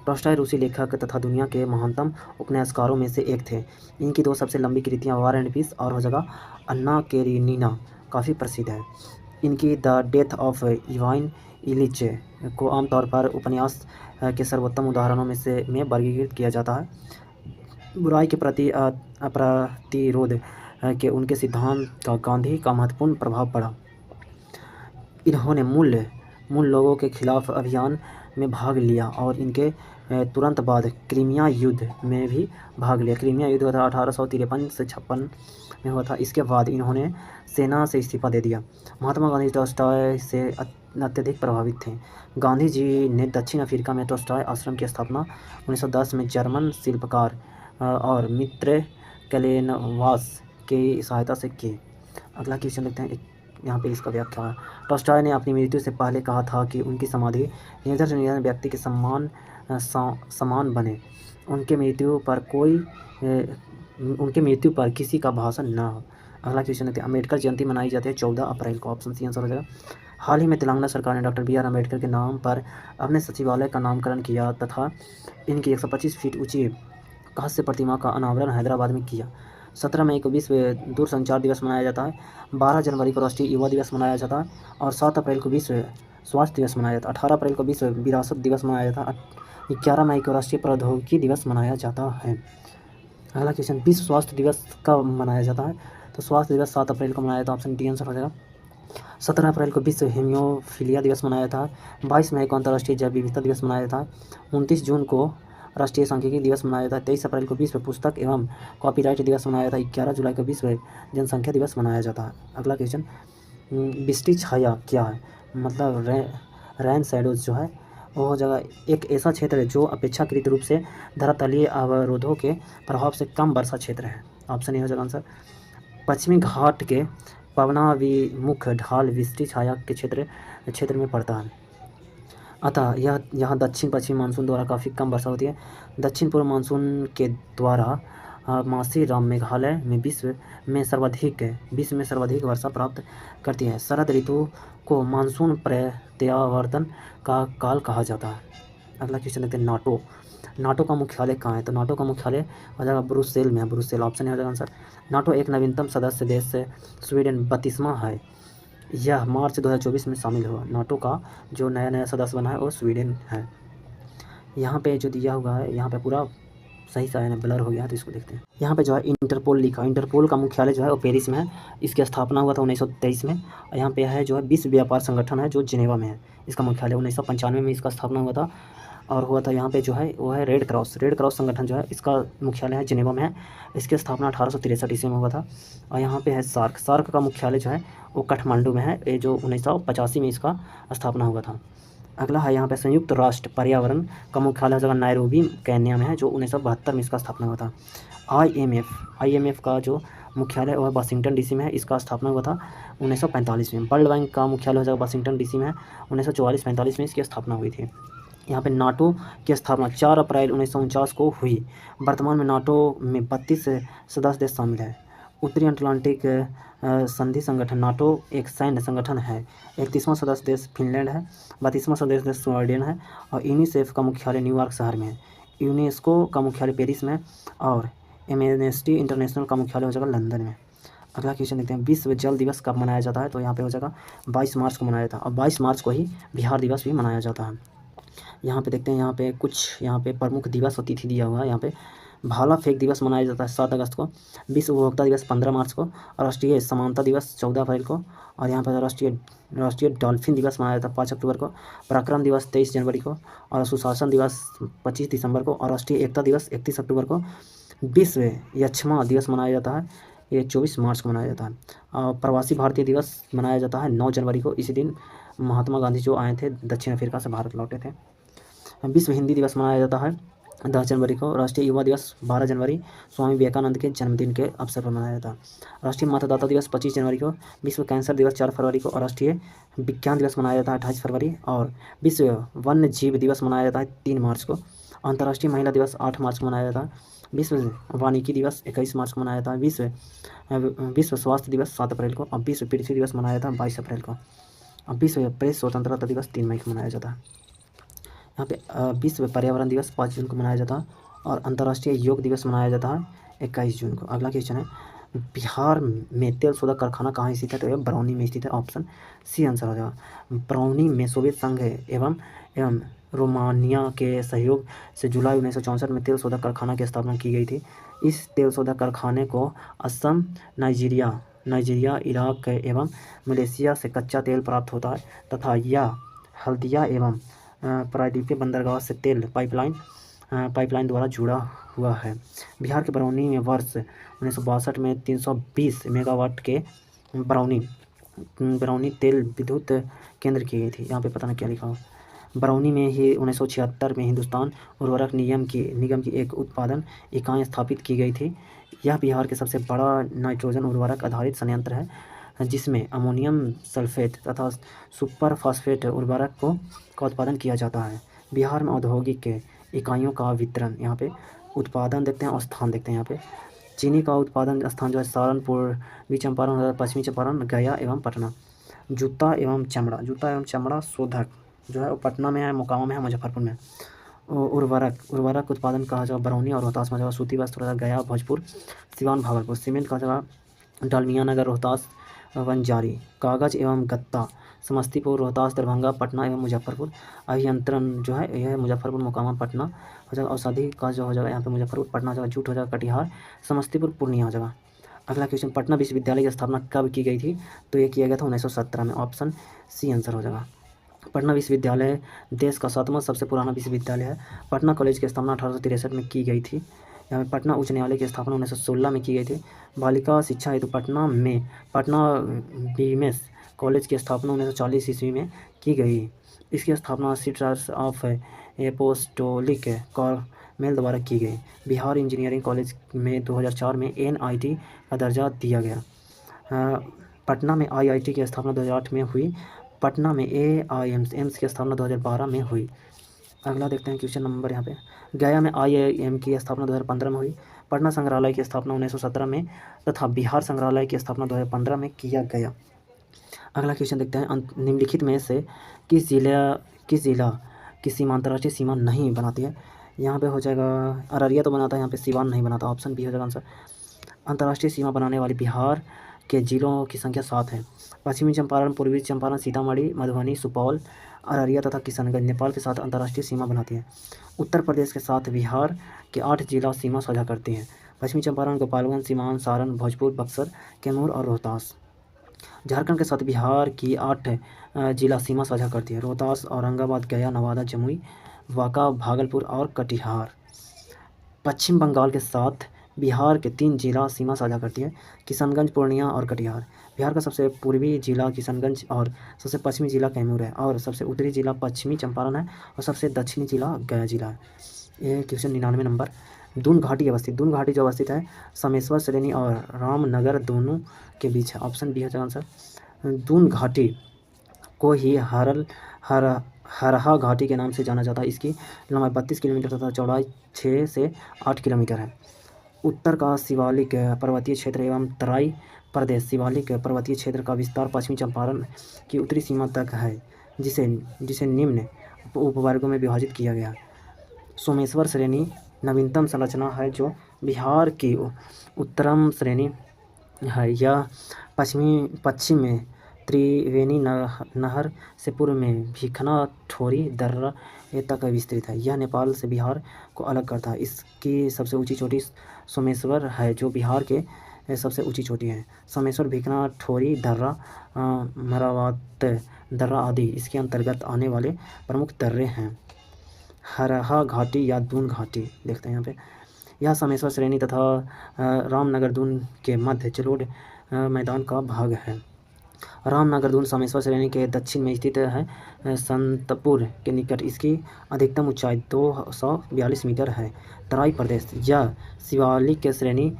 टॉल्स्टॉय रूसी लेखक तथा दुनिया के महानतम उपन्यासकारों में से एक थे। इनकी दो सबसे लंबी कृतियाँ वार एंड पीस और हो जाएगा अन्ना केरेनिना काफ़ी प्रसिद्ध है। इनकी the death of Ivan Ilyich को आमतौर पर उपन्यास के सर्वोत्तम उदाहरणों में वर्गीकृत किया जाता है। बुराई के प्रति प्रतिरोध के उनके सिद्धांत का गांधी का महत्वपूर्ण प्रभाव पड़ा। इन्होंने मूल लोगों के खिलाफ अभियान में भाग लिया और इनके तुरंत बाद क्रीमिया युद्ध में भी भाग लिया। क्रीमिया युद्ध हुआ था 1853 से 56 में हुआ था। इसके बाद इन्होंने सेना से इस्तीफा दे दिया। महात्मा गांधी टॉल्स्टॉय से अत्यधिक प्रभावित थे। गांधी जी ने दक्षिण अफ्रीका में टॉल्स्टॉय आश्रम की स्थापना 1910 में जर्मन शिल्पकार और मित्र क्लेनवास की सहायता से की। अगला क्वेश्चन देखते हैं, यहाँ पे इसका व्याख्या है। टॉल्स्टॉय ने अपनी मृत्यु से पहले कहा था कि उनकी समाधि निर्धन से निर्धन व्यक्ति के समान बने। उनके मृत्यु पर किसी का भाषण न हो। अगला क्वेश्चन देखते हैं, अम्बेडकर जयंती मनाई जाती है 14 अप्रैल को। ऑप्शन सी आंसर हो जाएगा। हाल ही में तेलंगाना सरकार ने डॉक्टर BR अम्बेडकर के नाम पर अपने सचिवालय का नामकरण किया तथा इनकी 125 फीट ऊंची कांस्य प्रतिमा का अनावरण हैदराबाद में किया। 17 मई को विश्व दूरसंचार दिवस मनाया जाता है। 12 जनवरी को राष्ट्रीय युवा दिवस मनाया जाता है और 7 अप्रैल को विश्व स्वास्थ्य दिवस मनाया जाता है। 18 अप्रैल को विश्व विरासत दिवस मनाया जाता है। 11 मई को राष्ट्रीय प्रौद्योगिकी दिवस मनाया जाता है। अगला क्वेश्चन, विश्व स्वास्थ्य दिवस कब मनाया जाता है? तो स्वास्थ्य दिवस 7 अप्रैल को मनाया जाता है। ऑप्शन डी आंसर हो जाएगा। 17 अप्रैल को विश्व हीमोफीलिया दिवस मनाया जाता है। 22 मई को अंतर्राष्ट्रीय जैव विविधता दिवस मनाया जाता है। 29 जून को राष्ट्रीय सांख्यिकी दिवस मनाया जाता है। 23 अप्रैल को विश्व पुस्तक एवं कॉपीराइट दिवस मनाया जाता है। 11 जुलाई को विश्व जनसंख्या दिवस मनाया जाता है। अगला क्वेश्चन, बिस्टी छाया क्या है? मतलब रैन शैडोज जो है वो हो जाएगा एक ऐसा क्षेत्र है जो अपेक्षाकृत रूप से धरातलीय अवरोधों के प्रभाव से कम वर्षा क्षेत्र है। ऑप्शन ए हो जाएगा आंसर। पश्चिमी घाट के पवनाभिमुख ढाल बिस्टी छाया के क्षेत्र में पड़ता है। अतः यहाँ दक्षिण पश्चिम मानसून द्वारा काफ़ी कम वर्षा होती है। दक्षिण पूर्व मानसून के द्वारा मासीराम मेघालय में विश्व में सर्वाधिक वर्षा प्राप्त करती है। शरद ऋतु को मानसून प्रत्यावर्तन का काल कहा जाता है। अगला क्वेश्चन देखते हैं, नाटो का मुख्यालय कहाँ है? तो नाटो का मुख्यालय हो जाएगा ब्रुसेल में है। ब्रुसेल ऑप्शन हो जाएगा आंसर। नाटो एक नवीनतम सदस्य देश से स्वीडन 32वां है। यह मार्च 2024 में शामिल हुआ। नाटो का जो नया सदस्य बना है वो स्वीडन है। यहाँ पे जो दिया हुआ है यहाँ पे पूरा सही सा है, ब्लर हो गया है, तो इसको देखते हैं। यहाँ पे जो है इंटरपोल लिखा है। इंटरपोल का मुख्यालय जो है वो पेरिस में है। इसकी स्थापना हुआ था 1923 में। और यहाँ पे है जो है विश्व व्यापार संगठन है जो जिनेवा में है। इसका मुख्यालय 1995 में इसका स्थापना हुआ था और हुआ था। यहाँ पे जो है वो है रेड क्रॉस संगठन जो है इसका मुख्यालय है जिनेवा में है। इसकी स्थापना 1863 ईस्वी में हुआ था। और यहाँ पे है सार्क का मुख्यालय जो है वो काठमांडू में है। ये जो 1985 में इसका स्थापना हुआ था। अगला है यहाँ पे संयुक्त राष्ट्र पर्यावरण का मुख्यालय हो जाएगा नायरोबी केन्या में है, जो 1972 में इसका स्थापना हुआ था। IMF का जो मुख्यालय वह वाशिंगटन DC में है। इसका स्थापना हुआ था 1945 में। वर्ल्ड बैंक का मुख्यालय हो जाएगा वाशिंगटन DC में है। 1944-45 में इसकी स्थापना हुई थी। यहाँ पे नाटो की स्थापना 4 अप्रैल 1949 को हुई। वर्तमान में नाटो में 32 सदस्य देश शामिल है। उत्तरी अटलांटिक संधि संगठन नाटो एक सैन्य संगठन है। 31वां सदस्य देश फिनलैंड है। 32वां सदस्य देश स्वीडन है। और यूनिसेफ का मुख्यालय न्यूयॉर्क शहर में है। यूनेस्को का मुख्यालय पेरिस में और एमनेस्टी इंटरनेशनल का मुख्यालय हो जाएगा लंदन में। अगला क्वेश्चन देखते हैं, विश्व जल दिवस कब मनाया जाता है? तो यहाँ पे हो जाएगा 22 मार्च को मनाया जाता है। और 22 मार्च को ही बिहार दिवस भी मनाया जाता है। यहाँ पे देखते हैं, यहाँ पे प्रमुख दिवस और तिथि दिया हुआ है। यहाँ पे भाला फेंक दिवस मनाया जाता है 7 अगस्त को। विश्व उपभोक्ता दिवस 15 मार्च को। और राष्ट्रीय समानता दिवस 14 अप्रैल को। और यहाँ पर राष्ट्रीय डॉल्फिन दिवस मनाया जाता है 5 अक्टूबर को। पराक्रम दिवस 23 जनवरी को। और सुशासन दिवस 25 दिसंबर को। और राष्ट्रीय एकता दिवस 31 अक्टूबर को। विश्व यक्ष्मा दिवस मनाया जाता है, ये 24 मार्च को मनाया जाता है। और प्रवासी भारतीय दिवस मनाया जाता है 9 जनवरी को। इसी दिन महात्मा गांधी जो आए थे दक्षिण अफ्रीका से भारत लौटे थे। विश्व हिंदी दिवस मनाया जाता है 10 जनवरी को। राष्ट्रीय युवा दिवस 12 जनवरी स्वामी विवेकानंद के जन्मदिन के अवसर पर मनाया जाता है। राष्ट्रीय मतदाता दिवस 25 जनवरी को। विश्व कैंसर दिवस 4 फरवरी को। और राष्ट्रीय विज्ञान दिवस मनाया जाता है 28 फरवरी। और विश्व वन्य जीव दिवस मनाया जाता है 3 मार्च को। अंतर्राष्ट्रीय महिला दिवस 8 मार्च को मनाया जाता है। विश्व वानिकी दिवस 21 मार्च को मनाया जाता है। विश्व स्वास्थ्य दिवस 7 अप्रैल को। और विश्व पृथ्वी दिवस मनाया जाता है 22 अप्रैल को। अब विश्व प्रेस स्वतंत्रता दिवस 3 मई को मनाया जाता है। यहाँ पे विश्व पर्यावरण दिवस 5 जून को मनाया जाता है। और अंतर्राष्ट्रीय योग दिवस मनाया जाता है 21 जून को। अगला क्वेश्चन है, बिहार में तेल शोधक कारखाना कहाँ स्थित है? तो यह बरौनी में स्थित है। ऑप्शन सी आंसर हो जाएगा। बरौनी में सोवियत संघ एवं रोमानिया के सहयोग से जुलाई 1964 में तेल शोधक कारखाना की स्थापना की गई थी। इस तेल शोधक कारखाने को असम, नाइजीरिया, इराक एवं मलेशिया से कच्चा तेल प्राप्त होता है तथा यह हल्दिया एवं प्रायद्वीपीय बंदरगाह से तेल पाइपलाइन द्वारा जुड़ा हुआ है। बिहार के बरौनी में वर्ष 1962 में 320 मेगावाट के बरौनी तेल विद्युत केंद्र की गई थी। यहाँ पे पता नहीं क्या लिखा हो। बरौनी में ही 1976 में हिंदुस्तान उर्वरक निगम की एक उत्पादन इकाई स्थापित की गई थी। यह बिहार के सबसे बड़ा नाइट्रोजन उर्वरक आधारित संयंत्र है, जिसमें अमोनियम सल्फेट तथा सुपर फास्फेट उर्वरक का उत्पादन किया जाता है। बिहार में औद्योगिक इकाइयों का वितरण, यहाँ पे उत्पादन देखते हैं और स्थान देखते हैं। यहाँ पे चीनी का उत्पादन स्थान जो है सहारनपुर, पूर्वी चंपारण, पश्चिमी चंपारण, गया एवं पटना। जूता एवं चमड़ा शोधक जो है वो पटना में है, मोकामा में है, मुजफ्फरपुर में। उर्वरक उत्पादन कहा जाएगा बरौनी और रोहतास में जाएगा। सूती वस्त्र गया, भोजपुर, सिवान, भागलपुर। सीमेंट कहा जाएगा डालमियानगर, रोहतास, वंजारी। कागज एवं गत्ता समस्तीपुर, रोहतास, दरभंगा, पटना एवं मुजफ्फरपुर। अभियंत्रण जो है यह मुजफ्फरपुर, मोकामा, पटना हो जाएगा। औषधि का जो हो जाएगा यहाँ पे मुजफ्फरपुर, पटना हो जाएगा। जूट हो जाएगा कटिहार, समस्तीपुर, पूर्णिया हो जाएगा। अगला क्वेश्चन, पटना विश्वविद्यालय की स्थापना कब की गई थी? तो ये किया गया था 1917 में। ऑप्शन सी आंसर हो जाएगा। पटना विश्वविद्यालय देश का 7वां सबसे पुराना विश्वविद्यालय है। पटना कॉलेज की स्थापना 1863 में की गई थी। यहाँ पे पटना उच्च न्यायालय की स्थापना 1916 में की गई थी। बालिका शिक्षा हेतु पटना बीएमएस कॉलेज की स्थापना 1940 ईस्वी में की गई। इसकी स्थापना सिस्टर्स ऑफ एपोस्टोलिक कार्मेल द्वारा की गई। बिहार इंजीनियरिंग कॉलेज में 2004 में NIT का दर्जा दिया गया। पटना में IIT की स्थापना 2008 में हुई। पटना में AIIMS की स्थापना 2012 में हुई। अगला देखते हैं क्वेश्चन नंबर यहाँ पे। गया में IIM की स्थापना 2015 में हुई। पटना संग्रहालय की स्थापना 1917 में तथा बिहार संग्रहालय की स्थापना 2015 में किया गया। अगला क्वेश्चन देखते हैं, निम्नलिखित में से किस जिला की सीमा अंतर्राष्ट्रीय सीमा नहीं बनाती है? यहाँ पे हो जाएगा अररिया तो बनाता है, यहाँ पे सिवान नहीं बनाता। ऑप्शन बी हो जाएगा आंसर। अंतर्राष्ट्रीय सीमा बनाने वाली बिहार के जिलों की संख्या 7 है। पश्चिमी चंपारण, पूर्वी चंपारण, सीतामढ़ी, मधुबनी, सुपौल, अररिया तथा किशनगंज नेपाल के साथ अंतर्राष्ट्रीय सीमा बनाती है। उत्तर प्रदेश के साथ बिहार के 8 जिला सीमा साझा करती हैं। पश्चिमी चंपारण, गोपालगंज, सीवान, सारण, भोजपुर, बक्सर, कैमूर और रोहतास। झारखंड के साथ बिहार की 8 जिला सीमा साझा करती है। रोहतास, औरंगाबाद, गया, नवादा, जमुई, बांका, भागलपुर और कटिहार। पश्चिम बंगाल के साथ बिहार के 3 जिला सीमा साझा करती है। किशनगंज, पूर्णिया और कटिहार। बिहार का सबसे पूर्वी जिला किशनगंज और सबसे पश्चिमी जिला कैमूर है और सबसे उत्तरी जिला पश्चिमी चंपारण है और सबसे दक्षिणी जिला गया जिला है। ये क्वेश्चन 99 नंबर। दून घाटी जो अवस्थित है समेश्वर श्रेणी और रामनगर दोनों के बीच है। ऑप्शन बी है आंसर। दून घाटी को ही हरहा घाटी के नाम से जाना जाता है। इसकी लंबाई 32 किलोमीटर तथा चौड़ाई 6 से 8 किलोमीटर है। उत्तर का शिवालिक पर्वतीय क्षेत्र एवं तराई प्रदेश शिवालिक पर्वतीय क्षेत्र का विस्तार पश्चिमी चंपारण की उत्तरी सीमा तक है, जिसे निम्न उपवर्गों में विभाजित किया गया। सोमेश्वर श्रेणी नवीनतम संरचना है जो बिहार की उत्तरम श्रेणी है। यह पश्चिम में त्रिवेणी नहर से पूर्व में भिखना ठोरी दर्रा तक विस्तृत है। यह नेपाल से बिहार को अलग करता है। इसकी सबसे ऊंची चोटी सोमेश्वर है जो बिहार के सबसे ऊंची चोटी है। सोमेश्वर, भिखना ठोरी दर्रा, मरावात दर्रा आदि इसके अंतर्गत आने वाले प्रमुख दर्रे हैं। हरहा घाटी या दून घाटी देखते हैं यहाँ पे। यह सोमेश्वर श्रेणी तथा रामनगर दून के मध्य जलोढ़ मैदान का भाग है। रामनगर दून सोमेश्वर श्रेणी के दक्षिण में स्थित है, संतपुर के निकट। इसकी अधिकतम ऊंचाई 242 मीटर है। तराई प्रदेश, यह शिवालिक के श्रेणी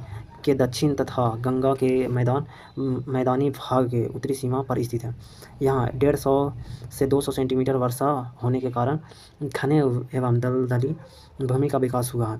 के दक्षिण तथा गंगा के मैदानी भाग के उत्तरी सीमा पर स्थित है। यहाँ 150 से 200 सेंटीमीटर वर्षा होने के कारण घने एवं दलदली भूमि का विकास हुआ है।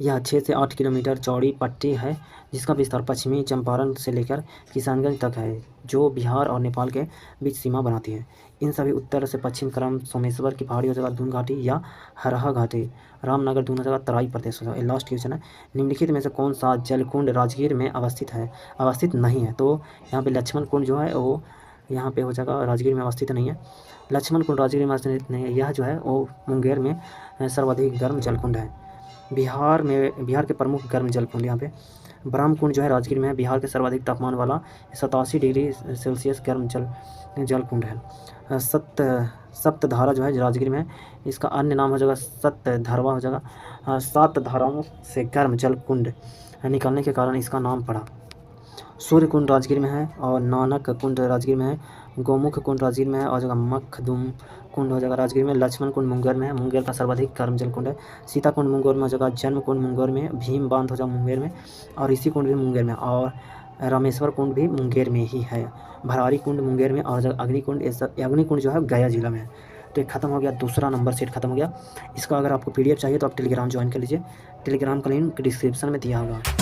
यह 6 से 8 किलोमीटर चौड़ी पट्टी है, जिसका विस्तार पश्चिमी चंपारण से लेकर किशनगंज तक है, जो बिहार और नेपाल के बीच सीमा बनाती है। इन सभी उत्तर से पश्चिम क्रम सोमेश्वर की पहाड़ी हो जाएगा दून घाटी या हरहा घाटी। रामनगर दून हो जाएगा तराई प्रदेश हो जाएगा। लास्ट क्वेश्चन है, निम्नलिखित में से कौन सा जलकुंड राजगीर में अवस्थित है? अवस्थित नहीं है। तो यहाँ पे लक्ष्मण कुंड जो है वो यहाँ पे हो जाएगा, राजगीर में अवस्थित नहीं है। लक्ष्मण कुंड राजगीर में अवस्थित नहीं है। यह जो है वो मुंगेर में सर्वाधिक गर्म जलकुंड है। बिहार के प्रमुख गर्म जलकुंड यहाँ पे ब्रह्म कुंड जो है राजगीर में है। बिहार के सर्वाधिक तापमान वाला 87 डिग्री सेल्सियस गर्म जलकुंड है। सप्तधारा जो है राजगीर में है। इसका अन्य नाम हो जाएगा सप्तधारवा हो जाएगा। 7 धाराओं से गर्म जलकुंड निकलने के कारण इसका नाम पड़ा। सूर्य कुंड राजगीर में है और नानक कुंड राजगीर में है। गौमुख कुंड राजगीर में है और जगह मखदूम कुंड हो जाएगा राजगीर में। लक्ष्मण कुंड मुंगेर में है। मुंगेर का सर्वाधिक गर्म जल कुंड है। सीता कुंड मुंगेर में हो जाएगा। जन्म कुंड मुंगेर में। भीम बांध हो जाएगा मुंगेर में और ऋषि कुंड भी मुंगेर में और रामेश्वर कुंड भी मुंगेर में ही है। भरारी कुंड मुंगेर में और अग्निकुंड जो है गया जिला में है। तो ये खत्म हो गया, दूसरा नंबर सेट खत्म हो गया। इसका अगर आपको PDF चाहिए तो आप टेलीग्राम ज्वाइन कर लीजिए। टेलीग्राम का लिंक डिस्क्रिप्शन में दिया होगा।